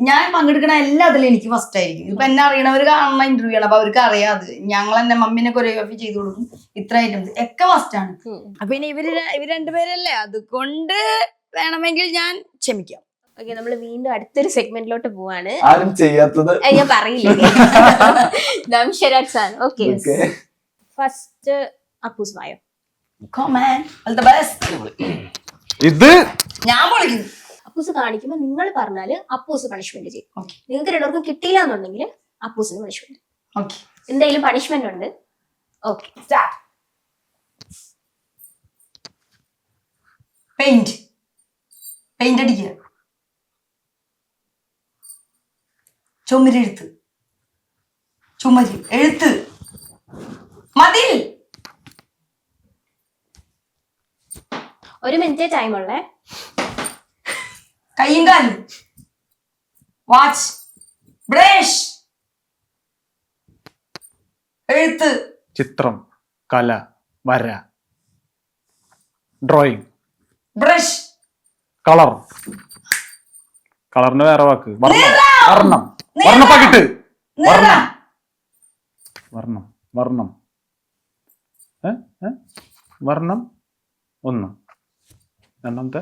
ഞാൻ പങ്കെടുക്കുന്ന എല്ലാത്തിലും എനിക്ക് ഫസ്റ്റ് ആയിരിക്കും. ഇപ്പൊ എന്നെ അറിയണവർ കാണുന്ന ഇന്റർവ്യൂ ആണ്. അപ്പൊ അവർക്ക് അറിയാതെ ഞങ്ങൾ എന്നെ മമ്മീനെ കൊറിയോഗ്രാഫി ചെയ്ത് കൊടുക്കും. ഇത്ര ഐറ്റംസ് ഒക്കെ ഫസ്റ്റ് ആണ്. അപ്പൊ ഇനി ഇവര് രണ്ടുപേരല്ലേ, അതുകൊണ്ട് വേണമെങ്കിൽ ഞാൻ ക്ഷമിക്കാം. ഓക്കെ, നമ്മൾ വീണ്ടും അടുത്തൊരു സെഗ്മെന്റിലോട്ട് പോവാണ്. ആരും ചെയ്യാത്തത് ഞാൻ പറയില്ലേ. നംശരാജ്. ഓക്കെ, ഫസ്റ്റ് അപ്പൂസ് വായോ. ഇത് ഞാൻ പൊളിക്കുന്നു. അപ്പൂസ് കാണിക്കുമ്പോ നിങ്ങൾ പറഞ്ഞാല് അപ്പൂസ് പണിഷ്മെന്റ് ചെയ്യും. നിങ്ങൾക്ക് രണ്ടുപേർക്കും കിട്ടിയില്ല എന്നുണ്ടെങ്കിൽ അപ്പൂസിന് പണിഷ്മെന്റ്. എന്തായാലും പണിഷ്മെന്റ് ഉണ്ട്. Okay, start. പെയിന്റ് അടിക്കുക. ചുമരെഴുത്ത്. എഴുത്ത്. മതിൽ. 1 മിനിറ്റ് ടൈം ഉള്ളേ. കയ്യും കാലും. വാച്ച്. ബ്രഷ്. എഴുത്ത്. ചിത്രം, കല, വര, ഡ്രോയിങ്. ബ്രഷ്. കളർ. കളറിന് വേറെ വാക്ക്. വർണ്ണം. വർണ്ണപ്പാക്കിട്ട്. വർണ്ണം. വർണ്ണം 1. രണ്ടാമത്തെ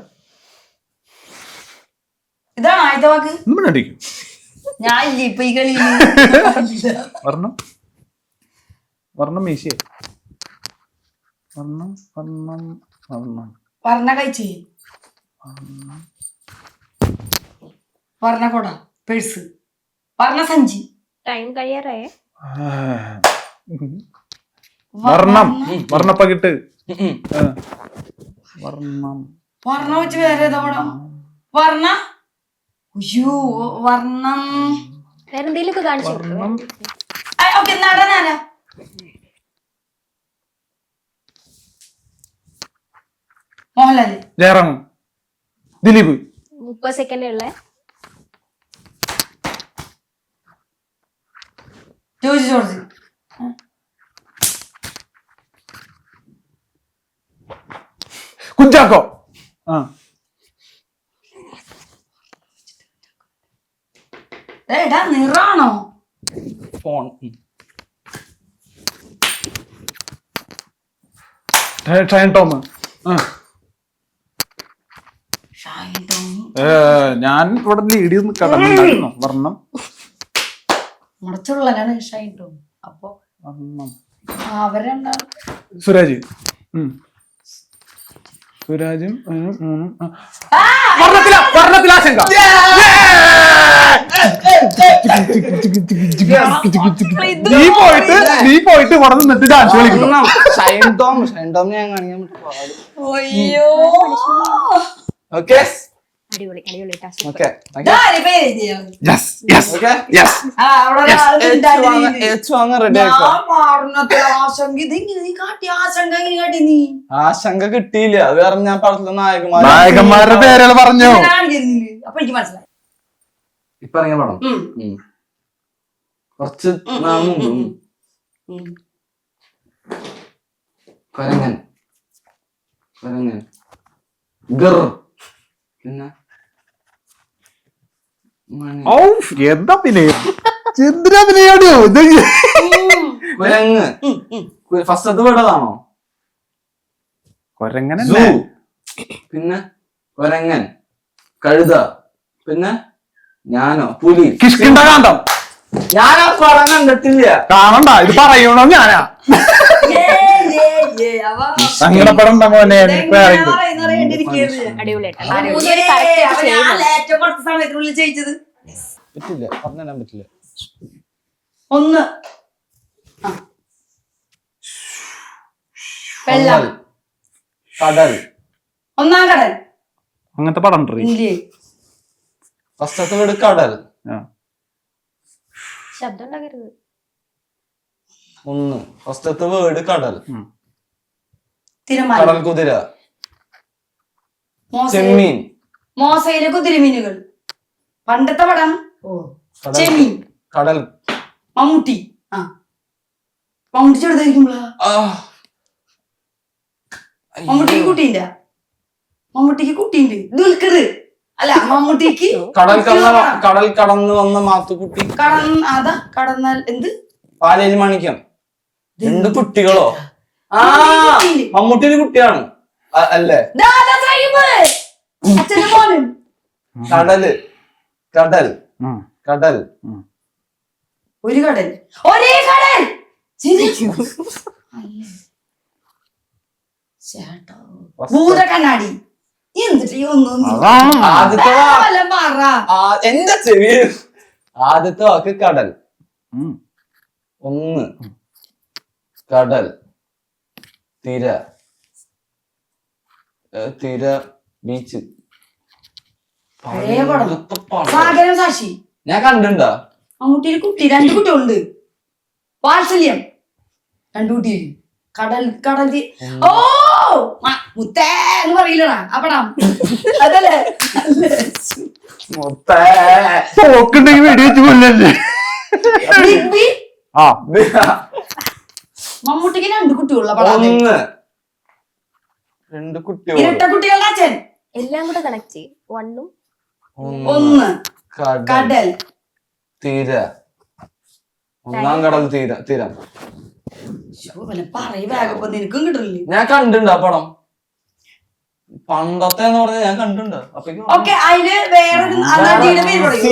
ഇതാണ് ആദ്യത്തെ വാക്ക്. നമ്മളടിക്കും. ഞാൻ ഇല്ല ഇപ്പൊ ഈ കളി. വർണ്ണം മീശേ. വർണ്ണ കഴിച്ച്. വർണ്ണ കൊട. പേഴ്സ്. വർണ്ണ സഞ്ചി. ടൈം കഴിയാറായേ. വർണ്ണപ്പാക്കിട്ട്. വർണ്ണ വെച്ച് വേറെ ഏതാ പടം? വർണ്ണ. വർണ്ണം വേറെ എന്തെങ്കിലും ഒക്കെ കാണിച്ചു. ഓക്കെ, നടനാരാ? മോഹൻലാല്. ജയറാം. ദിലീപ്. 30 സെക്കൻഡ് ഉള്ളേ. ജോർജ്. കുഞ്ചാക്കോ. എടാ നിറാണോ? ഫോൺ. ഷൈൻ ടോം. ഞാൻ ഇവിടെ ലീഡ് ചെയ്ത് കടന്നുണ്ടായിരുന്നു. വർണ്ണം മുടച്ചുള്ളതാണ് ഷൈൻ ടോം. അപ്പൊ വർണ്ണം അവരെന്താ? സുരാജ്. സുരാജും മൂന്നും വർണ്ണത്തിലാശങ്ക. നീ പോയിട്ട് ഇവിടെ നിന്നിട്ട് ഡാൻസ് കളിക്കണം. ഷൈൻ ടോം ഞാൻ കാണിക്കാൻ പാടും. അയ്യോ ഓക്കെ അടിപൊളി അടിപൊളി ടാസ്ക്. ഓക്കെ ഇതാര് പേര് എഴുതിയത്? ആ, അവിടെ ഒരാള് ഉണ്ടായിരുന്നു. റെഡി ഞാൻ ആക്കാം. മാറുന്നത്തെ ആശങ്ക ഇതെങ്ങനെ നീ കാട്ടി ആശങ്ക എങ്ങനെ കാട്ടി നീ ആശങ്ക കിട്ടിയില്ല. അത് കാരണം ഞാൻ പടത്തിലെ നായകന്മാരുടെ പേരുകൾ പറഞ്ഞു. കാണിക്കുന്നില്ല. അപ്പൊ എനിക്ക് മനസ്സിലായി. ഇപ്പൊ ഇറങ്ങിയ പടം കുറച്ച് നാൾ മുമ്പ് കൊരങ്ങൻ ഗർ പിന്നെ എന്താ എന്തിനാടിയോ ഇത്? കുരങ്ങ് ഫസ്റ്റത്തെ വീടതാണോ? കൊരങ്ങനല്ലേ? പിന്നെ കൊരങ്ങൻ, കഴുത, പിന്നെ ഞാനോ പുലി. കിഷ്കിന്ധാകാന്ഡം. ഞാൻ ആ പടം കണ്ടിട്ടില്ല. കാണണ്ട, ഇത് പറയണോ ഞാനാ? സങ്കടപ്പെടണ്ട മോനെ. അടിപൊളിയായിട്ട് മൂന്നുപേര് കറക്റ്റ് ചെയ്യുന്നു. സമയത്തിനുള്ളിൽ ചെയ്യിച്ചത് പറ്റില്ല, പറഞ്ഞുതരാൻ പറ്റില്ല. ഒന്ന് വെള്ളം, കടൽ, ഒന്നാം കടൽ. അങ്ങനത്തെ പടം ഉണ്ടോ? ഇല്ലേ? ഫസ്റ്റത്തെ വീട് കടൽ. ശബ്ദം ഉണ്ടാക്കരുത്. ഒന്ന് ഫസ്റ്റത്തെ വീട് കടൽ. തിരമാല, കടൽ കുതിര, ചെമ്മീൻ, മോസയിലെ കുതിരമീനുകൾ. പണ്ടത്തെ പടം ചെമ്മീൻ, കടൽ, മമ്മൂട്ടി. ആ മമ്മൂട്ടി ചെറുതായിരിക്കുമ്പോളാ മമ്മൂട്ടിക്ക് കുട്ടിയില്ല. മമ്മൂട്ടിക്ക് കുട്ടിയുണ്ട്. ദുൽഖർ അല്ല, മമ്മൂട്ടിക്ക് കടൽ കടന്ന് വന്ന മാത്തുക്കുട്ടി. അതാ കടന്നാൽ എന്ത് പാലേലി മാണിക്യം. രണ്ട് കുട്ടികളോ? ആ മമ്മൂട്ടിയുടെ കുട്ടിയാണ് അല്ലേ? അച്ഛനും മോനും. കടല്, കടൽ, കടൽ, ഒരു കടൽ, ഒരേ കടൽ. ഭൂതക്കണ്ണാടി. എന്തിട്ട് ഒന്നും എന്റെ ചെവി. ആദ്യത്തെ വാക്ക് കടൽ. ഒന്ന് കടൽ, തിര, തിര, ബീച്ച്. സാഗരം സാക്ഷി. ഞാൻ കണ്ടിട്ടുണ്ടോ? മമ്മൂട്ടിയുടെ കുട്ടി, രണ്ട് കുട്ടികളുണ്ട്. വാത്സല്യം, രണ്ടു കുട്ടി. കടൽ കടൽ ഓ മുത്തേ എന്ന് പറയില്ലടാ ആ പടം. അതല്ലേ പോക്കുണ്ടെങ്കിൽ വെടിവെച്ച് കൊല്ലല്ലേ? ആ മമ്മൂട്ടിക്ക് രണ്ട് കുട്ടികളുള്ള പടം. ഒന്ന് രണ്ട് കുട്ടികൾ, ഇരട്ട കുട്ടികളുടെ അച്ഛൻ. എല്ലാം കൂടെ കണക്ട് ചെയ്യും. വണ്ണും ഒന്ന് കടൽ, കടൽ, തീര, ഒന്നാം കടൽ, തീര, തീരം. പറയുമ്പോ നിനക്കും കിട്ടില്ലേ? ഞാൻ കണ്ടിട്ടുണ്ട് ആ പടം. പണ്ടത്തെ എന്ന് പറഞ്ഞാൽ ഞാൻ കണ്ടിട്ടുണ്ട്. ഓക്കെ, അതില് വേറൊരു നടിയുടെ പേര് പറയോ?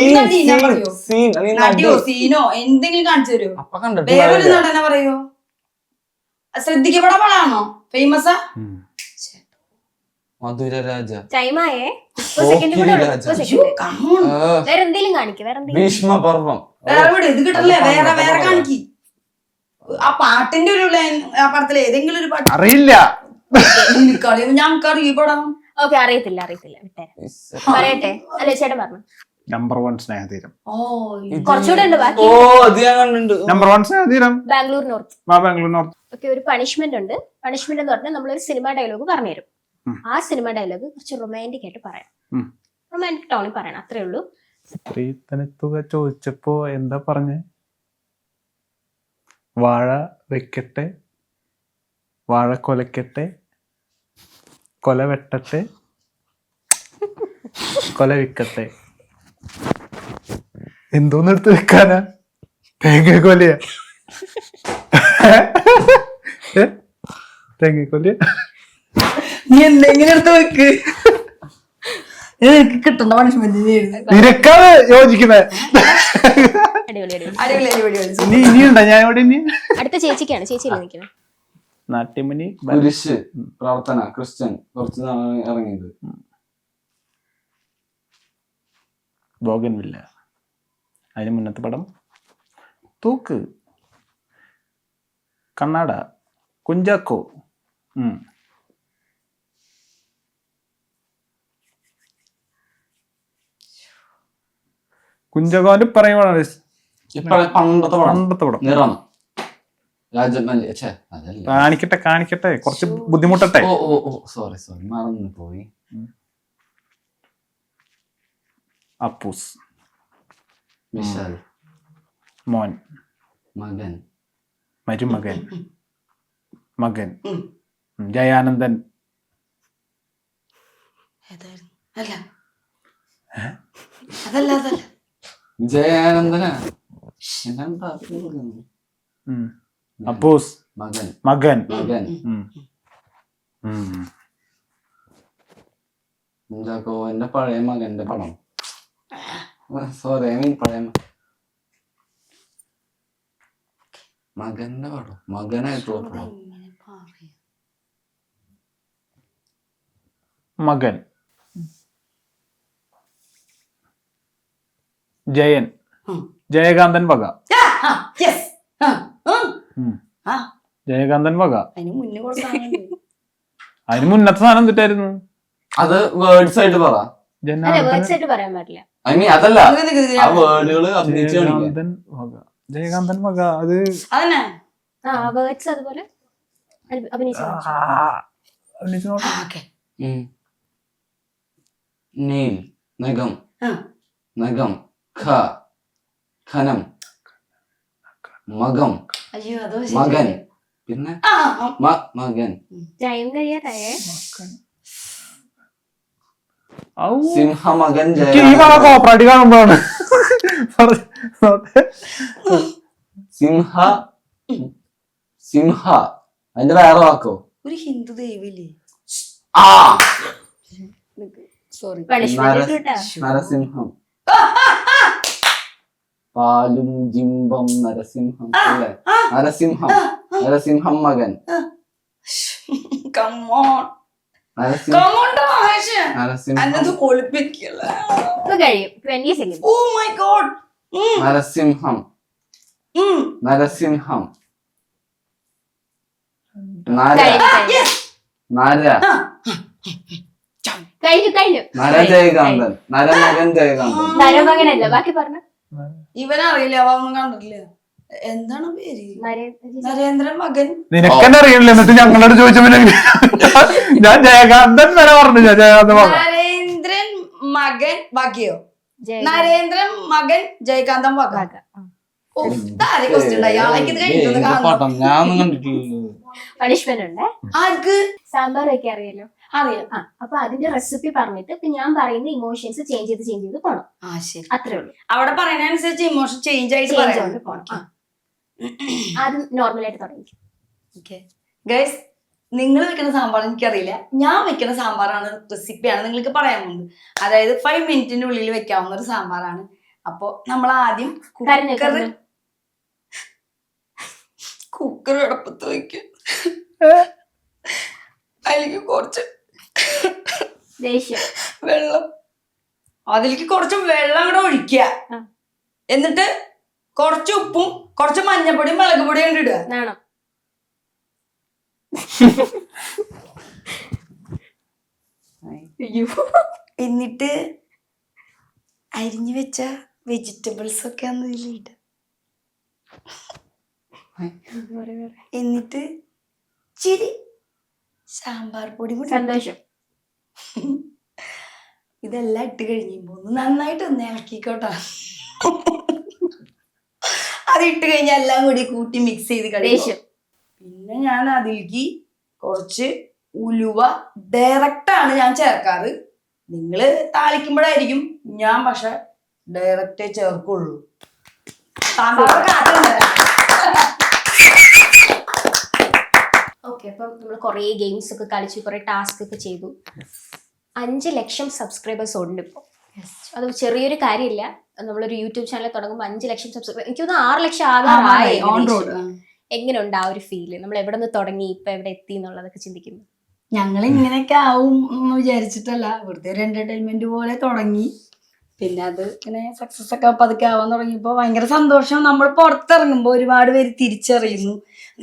നടിയോ സീനോ എന്തെങ്കിലും കാണിച്ചു തരുമോ? അപ്പൊ കണ്ടിട്ട് വേറൊരു നടനെ പറയോ? ശ്രദ്ധിക്കപ്പെടാൻ പടാണോ? ഫേമസാ? മധുരരാജ, ടൈമായേ. 30 സെക്കൻഡ് കൂടെ ഉള്ളൂ. 30 സെക്കൻഡ്. വേറെ എന്തെങ്കിലും കാണിക്കും. വേറെ എന്തെങ്കിലും. ഭീഷ്മപർവം. വേറെ വിട്, ഇത് കിട്ടല്ലേ? വേറെ വേറെ കാണിക്ക്. ആ പാട്ടിന്റെ ഒരു ലൈൻ ആ പടത്തിലെ ഏതെങ്കിലും ഒരു പാട്ട് അറിയില്ല. എനിക്കറിയാം, ഞങ്ങൾക്കറിയാം ഈ പടം. ഓക്കെ, അറിയത്തില്ല വിട്ടേരാം. പറയട്ടെ. അല്ലെ ചേട്ടൻ പറഞ്ഞു. നമ്പർ 1 സ്നേഹതീരം. കുറച്ചുകൂടെ ഉണ്ട് ബാക്കി. ഓ അത് ഞാൻ കണ്ടിട്ടുണ്ട്. Number 1 Snehatheeram, Bangalore north. Bangalore north. Okay, ഒരു പണിഷ്മെന്റ് ഉണ്ട്. പണിഷ്മെന്റ് എന്ന് പറഞ്ഞാൽ നമ്മളൊരു സിനിമ ഡയലോഗ് പറഞ്ഞുതരും. ആ സിനിമ ഡയലോഗ് കുറച്ച് റൊമാൻറ്റിക് ആയിട്ട് പറയാം. റൊമാൻറ്റിക് ടോണിൽ പറയണം, അത്രേ ഉള്ളൂ. സ്ത്രീധനത്തുക ചോദിച്ചപ്പോ എന്താ പറഞ്ഞേ? വാഴ വെക്കട്ടെ, വാഴ കൊലക്കട്ടെ, കൊല വെട്ടട്ടെ, കൊല വിക്കട്ടെ. എന്തോന്ന് എടുത്ത് വെക്കാനാ? തേങ്ങ കൊലയാ? തേങ്ങ കൊലയാ? നീ എന്തെങ്കിലും എടുത്ത് വെക്ക്. നിനക്ക് കിട്ടുന്ന പണിഷ്മെന്റ് നിനക്കാണ് യോജിക്കുന്നത്. അടിപൊളി അടിപൊളി. അടിപൊളി അടിപൊളി. ഇനിയുണ്ടോ? ഞാൻ ഇവിടെ ഇനി അടുത്ത ചേച്ചിക്കാണ്. ചേച്ചിയല്ലേ നിൽക്കുന്നത്? നാട്യമണി കുരിശ് പ്രവർത്തന ക്രിസ്ത്യൻ കുറച്ച് നാൾ ഇറങ്ങിയത്. ബോഗൻവില്ല. അതിന് മുന്നത്തെ പടം തൂക്ക്, കണ്ണാട, കുഞ്ചാക്കോ. കുഞ്ചാക്കോന്റെ പറയുമ്പോഴാണ് പണ്ടത്തെ പണ്ടത്തെ പടം. നിറം, രാജമല്ലി. അതല്ല, കാണിക്കട്ടെ കുറച്ച് ബുദ്ധിമുട്ടട്ടെ. ഓ സോറി മറന്നു പോയി. അപ്പൂസ്, വിശാൽ, മോൻ, മകൻ, മരുമകൻ, മകൻ, ജയാനന്ദൻ. അതല്ല ജയാനന്ദനാ. അപ്പൂസ്, മകൻ, മകൻ. കുഞ്ചാക്കോന്റെ പഴയ മകന്റെ പടം. സോറി, ഐ മീൻ പഴയ മകന്റെ പടം, മകനായിട്ടുള്ള പടം. മകൻ, ജയൻ, ജയകാന്തൻ വക. ജയകാന്തൻ വക. അതിന് മുന്നത്തെ സാധനം എന്തിട്ടായിരുന്നു? അത് വേർഡ്സ് ആയിട്ട് പറ. വേർഡ്സ് ആയിട്ട് പറയാൻ പാടില്ല. ഐ മീൻ അതല്ല, ആ വേർഡുകള് അഭിനയിച്ച് കാണിക്കാം. ജയകാന്തൻ വക. അത് വേർഡ്സ് അതുപോലെ അഭിനയിച്ചു. നീൽ, നഖം, നഖം, ഖനം, മകം, മകൻ, പിന്നെ മകൻ, ജയം കഴിയാറായേ. സിംഹമകൻ, കോപ്പറേറ്റ് കാണുമ്പോഴാണ് സിംഹ. അതിന്റെ വേറെ വാക്കോ? ഒരു ഹിന്ദു ദൈവല്ലേ? സോറി, നരസിംഹം, പാലും ജിംബം നരസിംഹം അല്ലേ? നരസിംഹം മകൻ, നരസിംഹം. നരസിംഹം, ജയകാന്തൻ, നരമകൻ ജയകാന്തൻ. നരമകനല്ല, ബാക്കി പറഞ്ഞു. ഇവനറിയില്ല, അവ ഒന്നും കണ്ടിട്ടില്ല. എന്താണ് പേര്? നരേന്ദ്രൻ മകൻ. നിനക്കെന്നെ അറിയില്ല, എന്നിട്ട് ഞങ്ങളോട് ചോദിച്ചപ്പോ ഞാൻ ജയകാന്തൻ വരെ പറഞ്ഞു. നരേന്ദ്രൻ മകൻ വകയോ? നരേന്ദ്രൻ മകൻ ജയകാന്തൻ വക. ഞാനൊന്നും കണ്ടിട്ടില്ല. പണിഷ്മെന്റ് ഉണ്ട്. ആർക്ക്? സാമ്പാർ വെക്കാൻ അറിയാലോ? അറിയാം. അപ്പൊ അതിന്റെ റെസിപ്പി പറഞ്ഞിട്ട് ഇപ്പൊ ഞാൻ പറയുന്ന ഇമോഷൻസ് ചേഞ്ച് ചെയ്ത് പോണം. അത്രേ ഉള്ളൂ. അവിടെ പറയുന്ന അനുസരിച്ച് ഇമോഷൻ ചേഞ്ച് ആയിട്ട് പോണം. അത് നോർമലായിട്ട് തുടങ്ങി. ഗൈസ്, നിങ്ങൾ വെക്കുന്ന സാമ്പാർ എനിക്കറിയില്ല. ഞാൻ വെക്കുന്ന സാമ്പാറാണ്, റെസിപ്പിയാണ് നിങ്ങൾക്ക് പറയാൻ പോകുന്നത്. അതായത് 5 മിനിറ്റിന്റെ ഉള്ളിൽ വെക്കാവുന്ന ഒരു സാമ്പാറാണ്. അപ്പൊ നമ്മൾ ആദ്യം കുക്കർ അടുപ്പത്ത് വെക്കും. അതിലേക്ക് കുറച്ച് വെള്ളം, അതിലേക്ക് കുറച്ച് വെള്ളം കൂടെ ഒഴിക്കുക. എന്നിട്ട് കുറച്ച് ഉപ്പും കുറച്ച് മഞ്ഞപ്പൊടിയും മുളക് പൊടിയും ഇടുക. എന്നിട്ട് അരിഞ്ഞു വെച്ച വെജിറ്റബിൾസ് ഒക്കെ ഒന്ന് ഇതിലിട്ട്, എന്നിട്ട് ചിരി സാമ്പാർ പൊടി കൂടി. സന്തോഷം. ഇതെല്ലാം ഇട്ട് കഴിയുമ്പോ നന്നായിട്ട് ഒന്ന് ഇളക്കിക്കോട്ടാ. അത് ഇട്ട് കഴിഞ്ഞാൽ എല്ലാം കൂടി കൂട്ടി മിക്സ് ചെയ്ത് കഴിയും. പിന്നെ ഞാൻ അതിലേക്ക് കുറച്ച് ഉലുവ ഡയറക്റ്റാണ് ഞാൻ ചേർക്കാറ്. നിങ്ങള് താളിക്കുമ്പോഴായിരിക്കും, ഞാൻ പക്ഷെ ഡയറക്റ്റേ ചേർക്കുള്ളൂ. ഓക്കെ, അപ്പം നമ്മൾ കുറേ ഗെയിംസ് ഒക്കെ കളിച്ചു, കുറെ ടാസ്ക് ഒക്കെ ചെയ്തു. 5 ലക്ഷം സബ്സ്ക്രൈബേഴ്സ് ഉണ്ട് ഇപ്പോൾ. അത് ചെറിയൊരു കാര്യമില്ല. നമ്മളൊരു യൂട്യൂബ് ചാനൽ തുടങ്ങുമ്പോൾ 5 ലക്ഷം സബ്സ്ക്രൈബർ, എനിക്ക് തോന്നുന്നു 6 ലക്ഷം ആകാറായി. എങ്ങനെയുണ്ട് ആ ഒരു ഫീല്? നമ്മൾ എവിടെ നിന്ന് തുടങ്ങി ഇപ്പൊ എവിടെ എത്തി എന്നുള്ളതൊക്കെ ചിന്തിക്കുന്നു. ഞങ്ങൾ ഇങ്ങനെയൊക്കെ ആവും എന്ന് വിചാരിച്ചിട്ടല്ല, വെറുതെ ഒരു എന്റർടൈൻമെന്റ് പോലെ തുടങ്ങി. പിന്നെ അത് ഇങ്ങനെ സക്സസ് ഒക്കെ പതുക്കെ ആവാൻ തുടങ്ങിയപ്പോൾ ഭയങ്കര സന്തോഷം. നമ്മൾ പുറത്തിറങ്ങുമ്പോൾ ഒരുപാട് പേര് തിരിച്ചറിയുന്നു,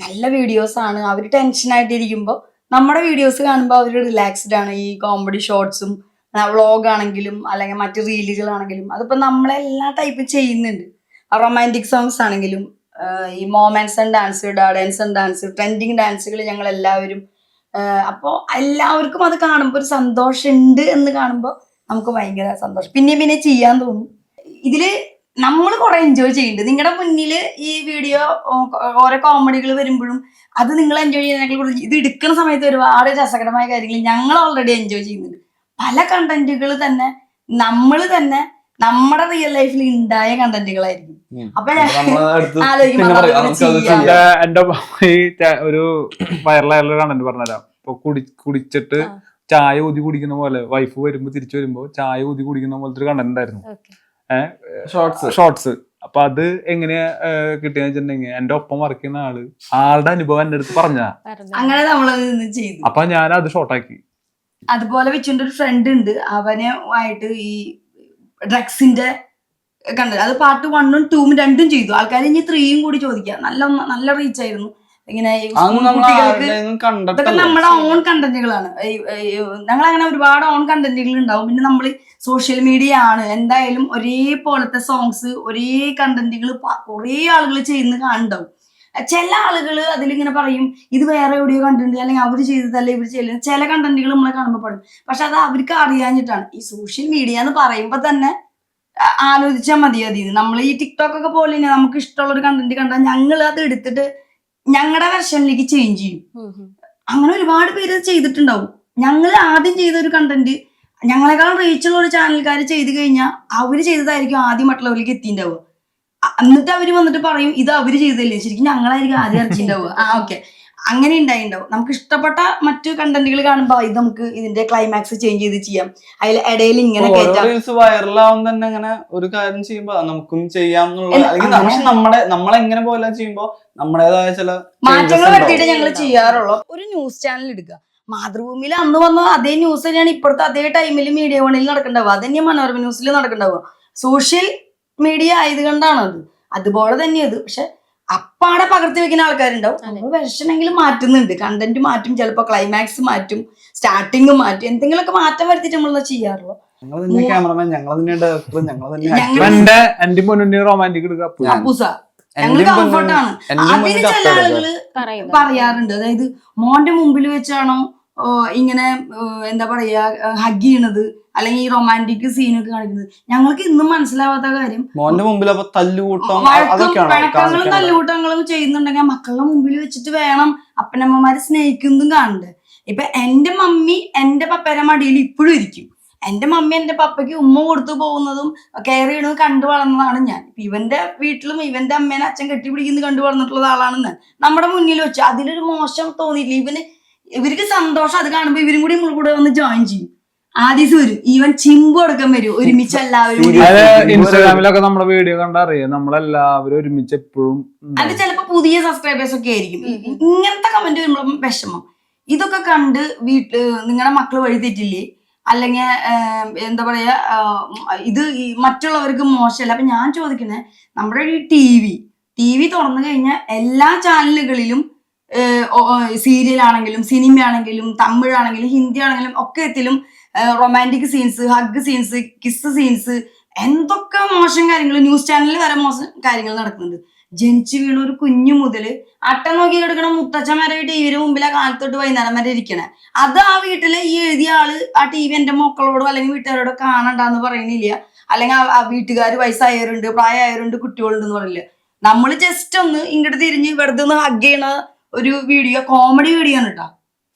നല്ല വീഡിയോസ് ആണ്. അവർ ടെൻഷനായിട്ടിരിക്കുമ്പോൾ നമ്മുടെ വീഡിയോസ് കാണുമ്പോൾ അവർ റിലാക്സ്ഡ് ആണ്. ഈ കോമഡി ഷോർട്സും വ്ളോഗ് ആണെങ്കിലും അല്ലെങ്കിൽ മറ്റു റീലുകളാണെങ്കിലും അതിപ്പോൾ നമ്മളെല്ലാ ടൈപ്പ് ചെയ്യുന്നുണ്ട്. റൊമാൻറ്റിക് സോങ്സ് ആണെങ്കിലും ഈ moments and dance, dance and dance, trending ഡാൻസുകൾ ഞങ്ങൾ എല്ലാവരും. അപ്പോൾ എല്ലാവർക്കും അത് കാണുമ്പോൾ ഒരു സന്തോഷം ഉണ്ട് എന്ന് കാണുമ്പോൾ നമുക്ക് ഭയങ്കര സന്തോഷം. പിന്നെ ചെയ്യാൻ തോന്നും. ഇതില് നമ്മൾ കുറെ എൻജോയ് ചെയ്യുന്നുണ്ട്. നിങ്ങളുടെ മുന്നിൽ ഈ വീഡിയോ ഓരോ കോമഡികൾ വരുമ്പോഴും അത് നിങ്ങൾ എൻജോയ് ചെയ്യുന്നതിനേക്കാൾ ഇത് എടുക്കുന്ന സമയത്ത് ഒരുപാട് രസകരമായ കാര്യങ്ങൾ ഞങ്ങൾ ഓൾറെഡി എൻജോയ് ചെയ്യുന്നുണ്ട്. പല കണ്ടന്റുകൾ തന്നെ നമ്മൾ തന്നെ നമ്മുടെ റിയൽ ലൈഫിൽ ഉണ്ടായ കണ്ടന്റുകളായിരിക്കും. അപ്പൊ എന്റെ ഒരു വൈറലായുള്ള കണ്ടന്റ് പറഞ്ഞുതരാം. ഇപ്പൊ കുടിച്ചിട്ട് ചായ ഊതി കുടിക്കുന്ന പോലെ വൈഫ് വരുമ്പോ തിരിച്ചു വരുമ്പോ ചായ ഊതി കുടിക്കുന്ന പോലത്തെ ഒരു കണ്ടന്റ് ഉണ്ടായിരുന്നു, ഷോർട്സ്. അപ്പൊ അത് എങ്ങനെയാ കിട്ടിയെന്ന് വെച്ചിട്ടുണ്ടെങ്കിൽ എന്റെ ഒപ്പം വർക്ക് ചെയ്യുന്ന ആളുടെ അനുഭവം എന്റെ അടുത്ത് പറഞ്ഞാ, അങ്ങനെ നമ്മളത് ചെയ്തു. അപ്പൊ ഞാൻ അത് ഷോർട്ടാക്കി. അതുപോലെ വെച്ചിട്ട് ഒരു ഫ്രണ്ട് ഉണ്ട്, അവനെ ആയിട്ട് ഈ ഡ്രഗ്സിന്റെ കണ്ടത് അത് പാർട്ട് 1ഉം 2ഉം 2ഉം ചെയ്തു. ആൾക്കാർ ഇനി 3യും കൂടി ചോദിക്കാം. നല്ല റീച്ച് ആയിരുന്നു. ഇങ്ങനെ കുട്ടികൾക്ക് ഇതൊക്കെ നമ്മുടെ ഓൺ കണ്ടന്റുകളാണ്. ഞങ്ങൾ അങ്ങനെ ഒരുപാട് ഓൺ കണ്ടന്റുകൾ ഉണ്ടാവും. പിന്നെ നമ്മൾ സോഷ്യൽ മീഡിയ ആണ്, എന്തായാലും ഒരേപോലത്തെ സോങ്സ് ഒരേ കണ്ടന്റുകൾ കുറെ ആളുകൾ ചെയ്യുന്ന കാണുണ്ടാവും. ചില ആളുകൾ അതിലിങ്ങനെ പറയും ഇത് വേറെ എവിടെയോ കണ്ടിട്ടുണ്ട്, അല്ലെങ്കിൽ അവർ ചെയ്തതല്ല ഇവർ ചെയ്യുന്നത്. ചില കണ്ടന്റുകൾ നമ്മളെ കാണുമ്പോൾ പറയും. പക്ഷെ അത് അവർക്ക് അറിയാഞ്ഞിട്ടാണ്. ഈ സോഷ്യൽ മീഡിയ എന്ന് പറയുമ്പോൾ തന്നെ ആലോചിച്ചാൽ മതി. അതിന് നമ്മൾ ഈ ടിക്ടോക്ക് ഒക്കെ പോലെ തന്നെ നമുക്ക് ഇഷ്ടമുള്ള ഒരു കണ്ടന്റ് കണ്ടാൽ ഞങ്ങൾ അത് എടുത്തിട്ട് ഞങ്ങളുടെ വെർഷനിലേക്ക് ചേഞ്ച് ചെയ്യും. അങ്ങനെ ഒരുപാട് പേര് ചെയ്തിട്ടുണ്ടാവും. ഞങ്ങൾ ആദ്യം ചെയ്ത ഒരു കണ്ടന്റ് ഞങ്ങളെക്കാളും റീച്ചുള്ള ഒരു ചാനൽക്കാർ ചെയ്ത് കഴിഞ്ഞാൽ അവര് ചെയ്തതായിരിക്കും ആദ്യം മറ്റുള്ളവരിലേക്ക് എത്തിണ്ടാവുക. എന്നിട്ട് അവര് വന്നിട്ട് പറയും ഇത് അവര് ചെയ്തല്ലേ, ശരിക്കും ഞങ്ങളായിരിക്കും ആദ്യം ഇറച്ചിണ്ടാവുക. ഓക്കെ, അങ്ങനെ ഉണ്ടായിണ്ടാവും. നമുക്ക് ഇഷ്ടപ്പെട്ട മറ്റു കണ്ടന്റുകൾ കാണുമ്പോൾ ഇത് നമുക്ക് ഇതിന്റെ ക്ലൈമാക്സ് ചേഞ്ച് ചെയ്ത് ചെയ്യാം, അതിൽ ഇടയിൽ ഇങ്ങനെ വൈറലാവും തന്നെ. അങ്ങനെ ഒരു കാര്യം ചെയ്യുമ്പോ നമുക്കും ചെയ്യാം എന്നുള്ള, പക്ഷെ നമ്മളെങ്ങനെ പോലെ ചെയ്യുമ്പോ നമ്മുടേതായ ചില മാറ്റങ്ങൾ വരുത്തിയിട്ട് ഞങ്ങൾ ചെയ്യാറുള്ളൂ. ഒരു ന്യൂസ് ചാനൽ എടുക്കുക, മാതൃഭൂമിയിൽ അന്ന് വന്ന അതേ ന്യൂസ് തന്നെയാണ് ഇപ്പോഴത്തെ അതേ ടൈമിൽ മീഡിയ വണിൽ നടക്കണ്ടാവുക, അത് തന്നെയാണ് മനോരമ ന്യൂസിൽ നടക്കണ്ടാവുക. സോഷ്യൽ മീഡിയ ആയതുകൊണ്ടാണ് അത് അതുപോലെ തന്നെയത്. പക്ഷെ അപ്പാടെ പകർത്തി വെക്കുന്ന ആൾക്കാരുണ്ടാവും. നമ്മൾ വെർഷനെങ്കിലും മാറ്റുന്നുണ്ട്, കണ്ടന്റ് മാറ്റും, ചിലപ്പോ ക്ലൈമാക്സ് മാറ്റും, സ്റ്റാർട്ടിങ് മാറ്റും, എന്തെങ്കിലുമൊക്കെ മാറ്റം വരുത്തിയിട്ട് നമ്മൾ ചെയ്യാറുള്ളൂ. അപ്പൂസ ഞങ്ങൾ കംഫർട്ടാണ്. അതിന് ചില ആളുകള് പറയാറുണ്ട്, അതായത് മോന്റെ മുമ്പിൽ വെച്ചാണോ ഇങ്ങനെ എന്താ പറയാ ഹഗ് ചെയ്യണത്, അല്ലെങ്കിൽ ഈ റൊമാൻറ്റിക് സീനൊക്കെ കാണിക്കുന്നത്. ഞങ്ങൾക്ക് ഇന്നും മനസ്സിലാവാത്ത കാര്യം, മോന്റെ മുമ്പിൽ വഴക്കങ്ങളും തല്ലുകൂട്ടങ്ങളും ചെയ്യുന്നുണ്ടെങ്കിൽ മക്കളുടെ മുമ്പിൽ വെച്ചിട്ട് വേണം അപ്പനമ്മമാര് സ്നേഹിക്കുന്നതും കാണണ്ടേ. ഇപ്പൊ എന്റെ മമ്മി എന്റെ പപ്പയുടെ മടിയിൽ ഇപ്പോഴും ഇരിക്കും. എന്റെ മമ്മി എന്റെ പപ്പയ്ക്ക് ഉമ്മ കൊടുത്തു പോകുന്നതും കെയർ ചെയ്യണതും കണ്ടു വളർന്നതാണ് ഞാൻ. ഇവന്റെ വീട്ടിലും ഇവന്റെ അമ്മേനെ അച്ഛൻ കെട്ടിപ്പിടിക്കുന്നത് കണ്ടു വളർന്നിട്ടുള്ള ആളാണ് ഞാൻ. നമ്മുടെ മുന്നിൽ വെച്ച് അതിലൊരു മോശം തോന്നിയില്ല. ഇവർക്ക് സന്തോഷം അത് കാണുമ്പോ ഇവരും കൂടെ വന്ന് ജോയിൻ ചെയ്യും. ആദ്യം വരും, ഈവൻ ചിമ്പ് കൊടുക്കാൻ വരും, ഒരുമിച്ച് എല്ലാവരും. ഇൻസ്റ്റാഗ്രാമിലൊക്കെ നമ്മുടെ വീഡിയോ കണ്ടറിയാം, നമ്മളെല്ലാവരും ഒരുമിച്ച് എപ്പോഴും. അത് ചിലപ്പോ പുതിയ സബ്സ്ക്രൈബേഴ്സ് ഒക്കെ ആയിരിക്കും. ഇങ്ങനത്തെ കമന്റ് വരുമ്പോഴും വിഷമം. ഇതൊക്കെ കണ്ട് നിങ്ങളുടെ മക്കള് വഴി തെറ്റില്ലേ, അല്ലെങ്കിൽ എന്താ പറയാ ഇത് മറ്റുള്ളവർക്ക് മോശമല്ല. അപ്പൊ ഞാൻ ചോദിക്കുന്നത്, നമ്മുടെ ഈ ടി വി തുറന്നു കഴിഞ്ഞാൽ എല്ലാ ചാനലുകളിലും സീരിയൽ ആണെങ്കിലും സിനിമയാണെങ്കിലും തമിഴാണെങ്കിലും ഹിന്ദി ആണെങ്കിലും ഒക്കെ എത്തിലും romantic scenes, hug scenes, kiss scenes, എന്തൊക്കെ മോശം കാര്യങ്ങൾ, ന്യൂസ് ചാനലിൽ വരെ മോശം കാര്യങ്ങൾ നടക്കുന്നുണ്ട്. ജനിച്ചു വീണ ഒരു കുഞ്ഞു മുതല് അട്ട നോക്കി എടുക്കണം മുത്തച്ഛൻ വരെ ടിവിയുടെ മുമ്പിലെ കാലത്തൊട്ട് വൈകുന്നേരം വരെ ഇരിക്കണേ. അത് ആ വീട്ടില് ഈ എഴുതിയ ആള് ആ ടി വി എന്റെ മക്കളോടോ അല്ലെങ്കിൽ വീട്ടുകാരോടോ കാണണ്ടെന്ന് പറയുന്നില്ല, അല്ലെങ്കിൽ ആ വീട്ടുകാർ വയസ്സായവരുണ്ട്, പ്രായമായവരുണ്ട്, കുട്ടികളുണ്ടെന്ന് പറയില്ല. നമ്മൾ ജസ്റ്റ് ഒന്ന് ഇങ്ങോട്ട് തിരിഞ്ഞ് വെറുതെ ഒന്ന് ഹഗ് ചെയ്യണ ഒരു വീഡിയോ, കോമഡി വീഡിയോ ആണ് കേട്ടോ.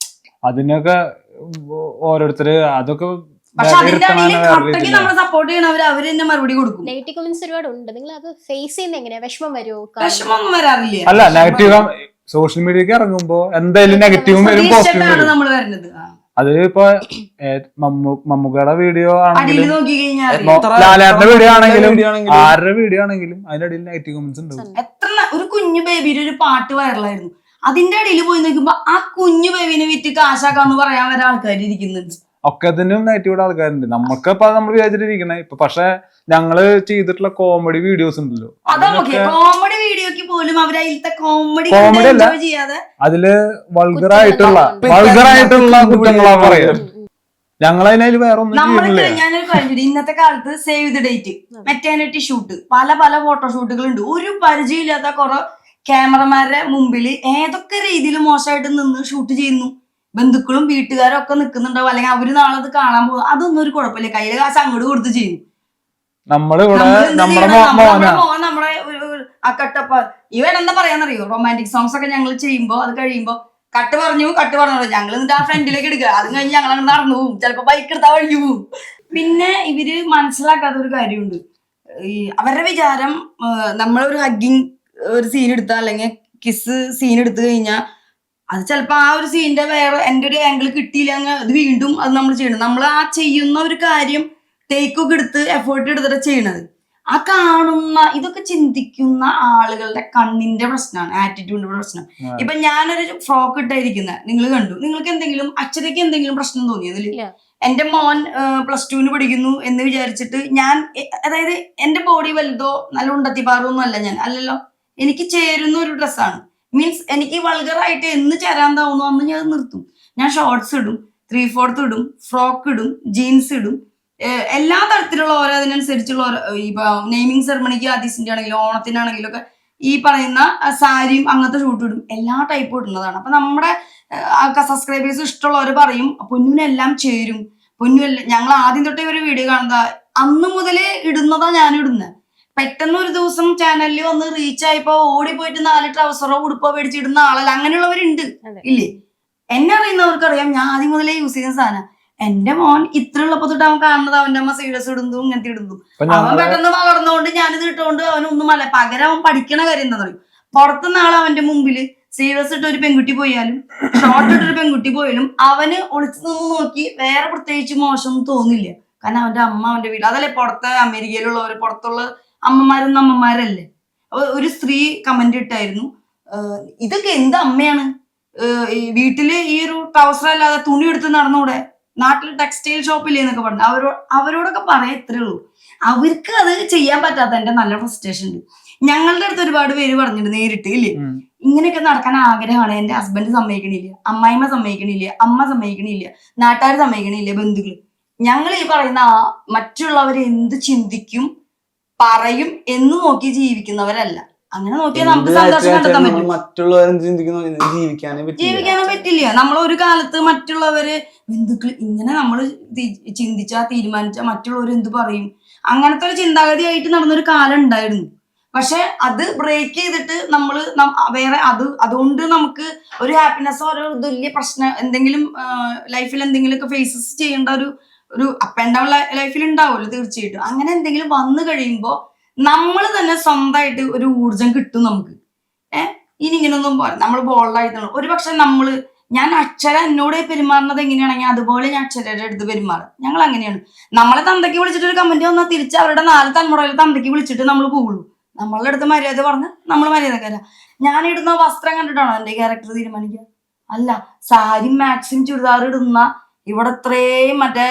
അതിനൊക്കെ ഓരോരുത്തര് അതൊക്കെ പക്ഷെ അതിന്റെ അടിയിൽ കട്ടയ്ക്ക് നമ്മളെ സപ്പോർട്ട് ചെയ്യണവര് അവര് തന്നെ മറുപടി കൊടുക്കും. നെഗറ്റീവ് കമന്റ്സ് ഒരുപാട് ഉണ്ട്. നിങ്ങൾ അത് ഫേസ് ചെയ്യുന്ന എങ്ങനെയാ? വിഷമം വരുമോ? വിഷമൊന്നും വരാറില്ല. അല്ല, നെഗറ്റീവ് സോഷ്യൽ മീഡിയക്ക് ഇറങ്ങുമ്പോ എന്തായാലും നെഗറ്റീവും വരും, പോസിറ്റീവും വരും. നമ്മൾ വരുന്നത് അത് ഇപ്പൊ മമ്മൂക്കയുടെ വീഡിയോ അടിയിൽ ആണെങ്കിലും നോക്കി കഴിഞ്ഞാൽ ലാലേട്ടന്റെ വീഡിയോ ആണെങ്കിലും ആരുടെ വീഡിയോ ആണെങ്കിലും അതിന്റെ അടിയിൽ നെഗറ്റീവ് കമന്റ്സ് ഉണ്ടാവും. എത്ര ഒരു കുഞ്ഞു ബേബിയുടെ ഒരു പാട്ട് വൈറലായിരുന്നു, അതിന്റെ അടിയിൽ പോയി നോക്കുമ്പോ ആ കുഞ്ഞു ബേബിനെ വിറ്റ് കാശാക്കാന്ന് പറയാൻ വരെ ആൾക്കാർ ഇരിക്കുന്നുണ്ട്. ഒക്കത്തിനും നെഗറ്റീവ് ആൾക്കാരുണ്ട്. നമുക്കിപ്പോ നമ്മൾ വിചാരിച്ചിരിക്കണേ ഇപ്പൊ, പക്ഷെ ഞങ്ങള് ചെയ്തിട്ടുള്ള കോമഡി വീഡിയോസ് ഉണ്ടല്ലോ, കോമഡി വീഡിയോക്ക് പോലും അവരതിലത്തെ കോമഡി അല്ല ചെയ്യാതെ അതില് വൾഗറായിട്ടുള്ള കുറ്റങ്ങളാ പറയാ. ഞങ്ങളതിനാല് വേറെ ഒന്നും ചെയ്യുന്നില്ല. ഞാനൊരു കാര്യം, ഇന്നത്തെ കാലത്ത് save the date, maternity shoot, പല ഫോട്ടോഷൂട്ടുകൾ ഉണ്ട്. ഒരു പരിചയമില്ലാത്ത കുറെ ക്യാമറമാരുടെ മുമ്പിൽ ഏതൊക്കെ രീതിയിൽ മോശമായിട്ട് നിന്ന് ഷൂട്ട് ചെയ്യുന്നു. ബന്ധുക്കളും വീട്ടുകാരും ഒക്കെ നിൽക്കുന്നുണ്ടാവും, അല്ലെങ്കിൽ അവര് നാളെ അത് കാണാൻ പോകും. അതൊന്നും ഒരു കുഴപ്പമില്ല, കയ്യില് കാശ് അങ്ങോട്ട് കൊടുത്ത് ചെയ്യും. നമ്മളെ ആ കട്ടപ്പ ഇവൻ എന്താ പറയാന്നറിയോ, റൊമാൻറ്റിക് സോങ്സ് ഒക്കെ ഞങ്ങൾ ചെയ്യുമ്പോ അത് കഴിയുമ്പോ കട്ട് പറഞ്ഞു ഞങ്ങൾ എന്നിട്ട് ആ ഫ്രണ്ടിലേക്ക് എടുക്കുക. അത് കഴിഞ്ഞ് ഞങ്ങൾ അങ്ങനെ നടന്നു പോകും, ചിലപ്പോ ബൈക്ക് എടുത്താ വഴിക്ക് പോകും. പിന്നെ ഇവര് മനസ്സിലാക്കാത്ത ഒരു കാര്യമുണ്ട്, ഈ അവരുടെ വിചാരം നമ്മളൊരു ഹഗ്ഗിങ് ഒരു സീൻ എടുത്താൽ അല്ലെങ്കിൽ കിസ് സീൻ എടുത്തു കഴിഞ്ഞാൽ അത് ചിലപ്പോ ആ ഒരു സീനിന്റെ വേറെ എന്റെ ഒരു ആംഗിൾ കിട്ടിയില്ല, അത് വീണ്ടും അത് നമ്മൾ ചെയ്യണം. നമ്മൾ ആ ചെയ്യുന്ന ഒരു കാര്യം ടേക്കൊക്കെ എടുത്ത് എഫേർട്ട് എടുത്തിട്ട് ചെയ്യണത്. ആ കാണുന്ന ഇതൊക്കെ ചിന്തിക്കുന്ന ആളുകളുടെ കണ്ണിന്റെ പ്രശ്നമാണ്, ആറ്റിറ്റ്യൂഡിന്റെ പ്രശ്നം. ഇപ്പൊ ഞാനൊരു ഫ്രോക്ക് ഇട്ടായിരിക്കുന്ന നിങ്ങൾ കണ്ടു, നിങ്ങൾക്ക് എന്തെങ്കിലും അച്ഛനക്ക് എന്തെങ്കിലും പ്രശ്നം തോന്നിയതിൽ? എന്റെ മോൻ +2 പഠിക്കുന്നു എന്ന് വിചാരിച്ചിട്ട് ഞാൻ, അതായത് എന്റെ ബോഡി വലുതോ നല്ല ഉണ്ടത്തിപ്പാറൊന്നും അല്ല ഞാൻ, അല്ലല്ലോ, എനിക്ക് ചേരുന്ന ഒരു ഡ്രസ്സാണ്. മീൻസ് എനിക്ക് വൾഗറായിട്ട് എന്ന് ചേരാൻ തോന്നുന്നു അന്ന് ഞാൻ നിർത്തും. ഞാൻ ഷോർട്സ് ഇടും, 3/4 ഇടും, ഫ്രോക്ക് ഇടും, ജീൻസ് ഇടും, എല്ലാ തരത്തിലുള്ള ഓരോ അതിനനുസരിച്ചുള്ള ഓരോ, ഇപ്പൊ നെയ്മിങ് സെറമണിക്ക് ആദ്യസിന്റെ ആണെങ്കിലും ഓണത്തിനാണെങ്കിലും ഒക്കെ ഈ പറയുന്ന സാരിയും അങ്ങനത്തെ ഷൂട്ട് ഇടും, എല്ലാ ടൈപ്പും ഇടുന്നതാണ്. അപ്പൊ നമ്മുടെ സബ്സ്ക്രൈബേഴ്സ് ഇഷ്ടമുള്ളവർ പറയും പൊന്നുവിനെല്ലാം ചേരും, പൊന്നുവെല്ലാം. ഞങ്ങൾ ആദ്യം തൊട്ടേ ഒരു വീഡിയോ കാണുന്ന അന്ന് മുതലേ ഇടുന്നതാ ഞാൻ ഇടുന്നത്. പെട്ടെന്ന് ഒരു ദിവസം ചാനലിൽ വന്ന് റീച്ച് ആയപ്പോ ഓടിപ്പോയിട്ട് 4 ട്രൗസറോ ഉടുപ്പോ മേടിച്ചിടുന്ന ആളല്ല, അങ്ങനെയുള്ളവരുണ്ട് ഇല്ലേ? എന്നെ അറിയുന്നവർക്കറിയാം ഞാൻ ആദ്യം മുതലേ യൂസ് ചെയ്യുന്ന സാധനം. എന്റെ മോൻ ഇത്ര ഉള്ളപ്പോ തൊട്ട് അവൻ കാണുന്നത് അവന്റെ അമ്മ സീഡസ് ഇടുന്നു, ഇങ്ങനത്തെ ഇടുന്നു. അവൻ പെട്ടെന്ന് വളർന്നുകൊണ്ട് ഞാനിത് ഇട്ടുകൊണ്ട് അവനൊന്നും അല്ല, പകരം അവൻ പഠിക്കണ കാര്യം എന്താ പറയും, പുറത്തുനിന്നാളെ അവന്റെ മുമ്പില് സീഡസ് ഇട്ട് ഒരു പെൺകുട്ടി പോയാലും ഷോർട്ട് ഇട്ടൊരു പെൺകുട്ടി പോയാലും അവന് ഒളിച്ചു നിന്ന് നോക്കി വേറെ പ്രത്യേകിച്ച് മോശം തോന്നില്ല. കാരണം അവന്റെ അമ്മ അവന്റെ വീട്, അതല്ലേ പുറത്തെ അമേരിക്കയിലുള്ളവര്, പുറത്തുള്ള അമ്മമാരൊന്നും അമ്മമാരല്ലേ. ഒരു സ്ത്രീ കമന്റ് ഇട്ടായിരുന്നു, ഇതൊക്കെ എന്ത് അമ്മയാണ്, വീട്ടില് ഈ ഒരു ട്രൗസർ അല്ലാതെ തുണി എടുത്ത് നടന്നൂടെ, നാട്ടിൽ ടെക്സ്റ്റൈൽ ഷോപ്പില്ലേ എന്നൊക്കെ പറഞ്ഞു. അവരോടൊക്കെ പറയാൻ ഇത്രേ ഉള്ളൂ. അവർക്ക് അത് ചെയ്യാൻ പറ്റാത്ത എന്റെ നല്ല ഫ്രസ്ട്രേഷൻ ഉണ്ട്. ഞങ്ങളുടെ അടുത്ത് ഒരുപാട് പേര് പറഞ്ഞിട്ടുണ്ട് നേരിട്ട്, ഇല്ലേ, ഇങ്ങനെയൊക്കെ നടക്കാൻ ആഗ്രഹമാണ്, എന്റെ ഹസ്ബൻഡ് സമ്മതിക്കണില്ല, അമ്മായിമ്മ സമ്മതിക്കണില്ല, അമ്മ സമ്മതിക്കണില്ല, നാട്ടുകാർ സമ്മതിക്കണില്ല, ബന്ധുക്കള്. ഞങ്ങൾ ഈ പറയുന്ന മറ്റുള്ളവരെ എന്ത് ചിന്തിക്കും പറയും എന്ന് നോക്കി ജീവിക്കുന്നവരല്ല. അങ്ങനെ നോക്കിയാൽ നമുക്ക് സന്തോഷം കണ്ടെത്താൻ പറ്റും. മറ്റുള്ളവരും ജീവിക്കാനേ പറ്റില്ല. നമ്മൾ ഒരു കാലത്ത് മറ്റുള്ളവര് ബന്ധുക്കൾ ഇങ്ങനെ നമ്മൾ ചിന്തിച്ചാ തീരുമാനിച്ചാ മറ്റുള്ളവർ എന്ത് പറയും, അങ്ങനത്തെ ഒരു ചിന്താഗതിയായിട്ട് നടന്നൊരു കാലം ഉണ്ടായിരുന്നു. പക്ഷെ അത് ബ്രേക്ക് ചെയ്തിട്ട് നമ്മൾ വേറെ അതുകൊണ്ട് നമുക്ക് ഒരു ഹാപ്പിനെസ്സോ ഒരു വലിയ പ്രശ്നം എന്തെങ്കിലും ലൈഫിൽ എന്തെങ്കിലുമൊക്കെ ഫേസസ് ചെയ്യേണ്ട ഒരു അപ്പ് ആൻഡ് ഡൗൺ ലൈഫിൽ ഉണ്ടാവുമല്ലോ തീർച്ചയായിട്ടും. അങ്ങനെ എന്തെങ്കിലും വന്നു കഴിയുമ്പോൾ നമ്മൾ തന്നെ സ്വന്തമായിട്ട് ഒരു ഊർജം കിട്ടും നമുക്ക്. ഇനി ഇങ്ങനൊന്നും നമ്മൾ ബോൾഡായിട്ട് ഒരു പക്ഷെ ഞാൻ അക്ഷര എന്നോട് പെരുമാറുന്നത് എങ്ങനെയാണെങ്കിൽ അതുപോലെ ഞാൻ അക്ഷരയുടെ അടുത്ത് പെരുമാറും. ഞങ്ങൾ അങ്ങനെയാണ്. നമ്മളെ തന്തയ്ക്ക് വിളിച്ചിട്ട് ഒരു കമന്റ് വന്നാൽ തിരിച്ച് അവരുടെ 4 തലമുറയിൽ തന്തയ്ക്ക് വിളിച്ചിട്ട് നമ്മൾ പോകുള്ളൂ. നമ്മളുടെ അടുത്ത് മര്യാദ പറഞ്ഞ് നമ്മൾ മര്യാദക്കാരാ. ഞാൻ ഇടുന്ന വസ്ത്രം കണ്ടിട്ടാണോ എന്റെ ക്യാരക്ടർ തീരുമാനിക്കുക? അല്ല. സാരി മാക്സിമം ചുരിദാർ ഇടുന്ന, ഇവിടെ ഇത്രയും മറ്റേ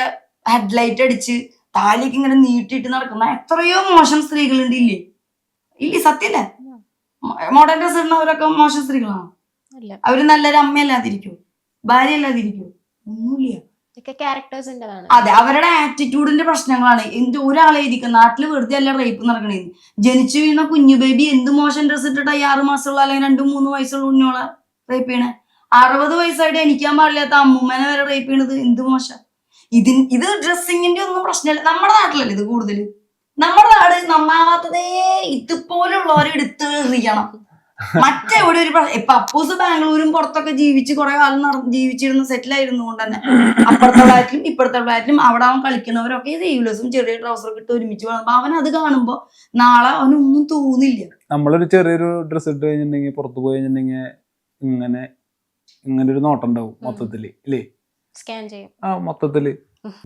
ഹെഡ്ലൈറ്റ് അടിച്ച് താലിക്ക് ഇങ്ങനെ നീട്ടിയിട്ട് നടക്കുന്ന എത്രയോ മോശം സ്ത്രീകളുണ്ട്, ഇല്ലേ? സത്യല്ലേ? മോഡേൺ ഡ്രസ് ഇടുന്നവരൊക്കെ മോശം സ്ത്രീകളാണോ? അവര് നല്ലൊരു അമ്മയല്ലാതിരിക്കോ, ഭാര്യ അല്ലാതിരിക്കോ? ഒന്നുമില്ല. അതെ, അവരുടെ ആറ്റിറ്റ്യൂഡിന്റെ പ്രശ്നങ്ങളാണ്. ഒരാളെ ഇരിക്കും നാട്ടില് വെറുതെ അല്ല റേപ്പ് നടക്കണേന്ന്. ജനിച്ചു വീണ കുഞ്ഞു ബേബി എന്ത് മോശം ഡ്രസ് ഇട്ടിട്ട് 6 മാസമുള്ള അല്ലെങ്കിൽ 2-3 വയസ്സുള്ള കുഞ്ഞോളെ റേപ്പ് ചെയ്യണേ. 60 വയസ്സായിട്ട് എണിക്കാൻ പാടില്ലാത്ത അമ്മൂമ്മനെ വരെ റേപ്പ് ചെയ്യണത് എന്ത് മോശം. ഇത് ഡ്രസ്സിങ്ങിന്റെ ഒന്നും പ്രശ്നമില്ല. നമ്മുടെ നാട്ടിലല്ലേ ഇത് കൂടുതൽ. നമ്മുടെ നാട് നന്നാവാത്തതേ ഇതുപോലുള്ളവരെ എടുത്ത് എറിയണം. മറ്റെവിടെ ഒരു ഇപ്പൊ അപ്പൂസ് ബാംഗ്ലൂരും പുറത്തൊക്കെ ജീവിച്ച് കുറെ കാലം ജീവിച്ചിരുന്ന സെറ്റിലായിരുന്നു കൊണ്ട് തന്നെ അപ്പുറത്തെ ഫ്ലാറ്റിലും ഇപ്പുറത്തെ ഫ്ലാറ്റിലും അവിടെ അവൻ കളിക്കുന്നവരൊക്കെ സീവ്ലെസ്സും ചെറിയ ട്രൗസറൊക്കെ ഇട്ട് ഒരുമിച്ച് വളർന്നു. അവൻ അത് കാണുമ്പോ നാളെ അവനൊന്നും തോന്നില്ല. നമ്മളൊരു ചെറിയൊരു ഡ്രസ്സ് ഇട്ട് കഴിഞ്ഞിട്ടുണ്ടെങ്കിൽ പുറത്ത് പോയി കഴിഞ്ഞിട്ടുണ്ടെങ്കിൽ ഇങ്ങനെ ഒരു നോട്ടം ഉണ്ടാവും മൊത്തത്തില്, ഇല്ലേ? സ്കാൻ ചെയ്യും. മൊത്തത്തില്.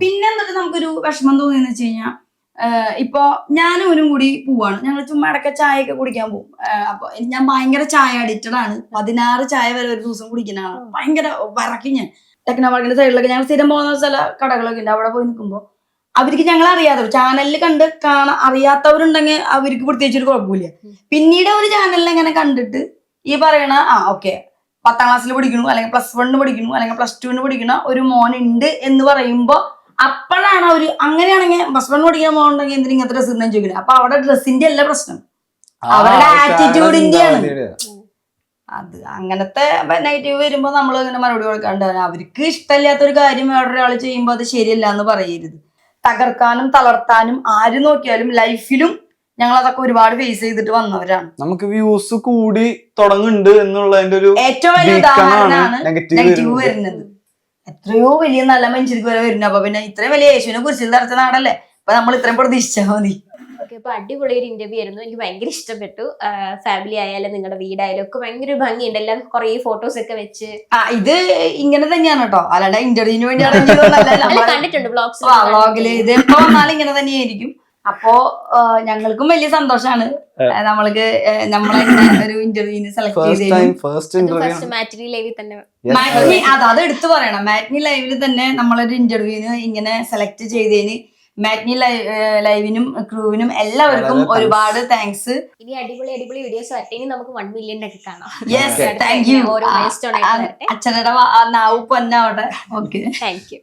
പിന്നെ എന്നിട്ട് നമുക്കൊരു വിഷമം തോന്നിയെന്ന് വെച്ച് കഴിഞ്ഞാൽ ഇപ്പൊ ഞാനും ഇവനും കൂടി പോവാണ്, ഞങ്ങൾ ചുമ്മാ ഇടയ്ക്ക് ചായ ഒക്കെ കുടിക്കാൻ പോകും. അപ്പൊ ഞാൻ ഭയങ്കര ചായ അഡിക്റ്റഡ് ആണ്. 16 ചായ വരെ ഒരു ദിവസം കുടിക്കുന്നതാണ്. ഭയങ്കര വറക്കി ഞാൻ ടെക്നോപാർക്കിന്റെ സൈഡിലൊക്കെ ഞങ്ങൾ സ്ഥിരം പോകുന്ന ചില കടകളൊക്കെ ഉണ്ട്. അവിടെ പോയി നിൽക്കുമ്പോൾ അവർക്ക് ഞങ്ങൾ അറിയാത്തവർ ചാനലിൽ കണ്ട് അറിയാത്തവരുണ്ടെങ്കിൽ അവർക്ക് പ്രത്യേകിച്ച് ഒരു കുഴപ്പമില്ല. പിന്നീട് ഒരു ചാനലിൽ എങ്ങനെ കണ്ടിട്ട് ഈ പറയണ ഓക്കെ 10ാം ക്ലാസ്സിൽ പഠിക്കണു, അല്ലെങ്കിൽ +1 പഠിക്കണു, അല്ലെങ്കിൽ +2 പഠിക്കണ ഒരു മോനുണ്ട് എന്ന് പറയുമ്പോ അപ്പോഴാണ് അവര് അങ്ങനെയാണെങ്കിൽ +1 പഠിക്കുന്ന മോനുണ്ടെങ്കിൽ എന്തിനും ഇങ്ങനത്തെ ഡ്രസ്സ് ഇടുന്ന ചോദിക്കുന്നത്. അപ്പൊ അവിടെ ഡ്രസ്സിന്റെ അല്ല പ്രശ്നം, അവരുടെ ആറ്റിറ്റ്യൂഡിന്റെയാണ്. അത് അങ്ങനത്തെ നെഗറ്റീവ് വരുമ്പോ നമ്മൾ ഇങ്ങനെ മറുപടി കൊടുക്കാണ്ടാവും. അവർക്ക് ഇഷ്ടമില്ലാത്ത ഒരു കാര്യം വേറൊരാൾ ചെയ്യുമ്പോ അത് ശരിയല്ല എന്ന് പറയരുത്. തകർക്കാനും തളർത്താനും ആര് നോക്കിയാലും ലൈഫിലും ഞങ്ങൾ അതൊക്കെ ഒരുപാട് ഫേസ് ചെയ്തിട്ട് വന്നവരാണ്. നമുക്ക് വ്യൂസ് കൂടി തുടങ്ങുന്നുണ്ട് എന്നുള്ളതിന്റെ ഒരു ഏറ്റവും വലിയ ഉദാഹരണമാണ് നെഗറ്റീവ് വരുന്നത്. എത്രയോ വലിയ നല്ല മനുഷ്യർക്ക് വരെ വരുന്നത്. അപ്പൊ പിന്നെ ഇത്രയും വലിയ യേശുവിനെ കുറിച്ച് നിറച്ച നാടല്ലേ, അപ്പൊ നമ്മൾ ഇത്രയും പ്രതീക്ഷിച്ചാൽ മതി. അപ്പൊ അടിപൊളി ഒരു ഇന്റർവ്യൂ ആയിരുന്നു, എനിക്ക് ഭയങ്കര ഇഷ്ടപ്പെട്ടു. ഫാമിലി ആയാലും നിങ്ങളുടെ വീടായാലും ഒക്കെ ഭയങ്കര ഭംഗിയുണ്ട്, എല്ലാം കുറെ ഫോട്ടോസ് ഒക്കെ വെച്ച്. ഇത് ഇങ്ങനെ തന്നെയാണ് കേട്ടോ, അല്ലാണ്ട് ഇന്റർവ്യൂവിന് വേണ്ടി കണ്ടിട്ടുണ്ട് വ്ളോഗില്. ഇത് എപ്പോ വന്നാലും ഇങ്ങനെ തന്നെയായിരിക്കും. അപ്പോ ഞങ്ങൾക്കും വലിയ സന്തോഷാണ് നമ്മൾക്ക് നമ്മളെ ഒരു ഇന്റർവ്യൂവിന് സെലക്ട് ചെയ്തത്. ഫസ്റ്റ് മാറ്റിനി ലൈവിൽ തന്നെ അത് എടുത്തു പറയണം. മാറ്റിനി ലൈവിൽ തന്നെ നമ്മളൊരു ഇന്റർവ്യൂവിന് ഇങ്ങനെ സെലക്ട് ചെയ്തതിന് മാറ്റിനി ലൈവിനും ക്രൂവിനും എല്ലാവർക്കും ഒരുപാട് താങ്ക്സ്. ഇനി അടിപൊളി അടിപൊളി വീഡിയോസ് വരട്ടെ. ഇനി നമുക്ക് 1 million ഒക്കെ കാണാം. Yes, thank you. അച്ഛനയുടെ നാവ് പൊന്നാവട്ടെ. Okay, thank U.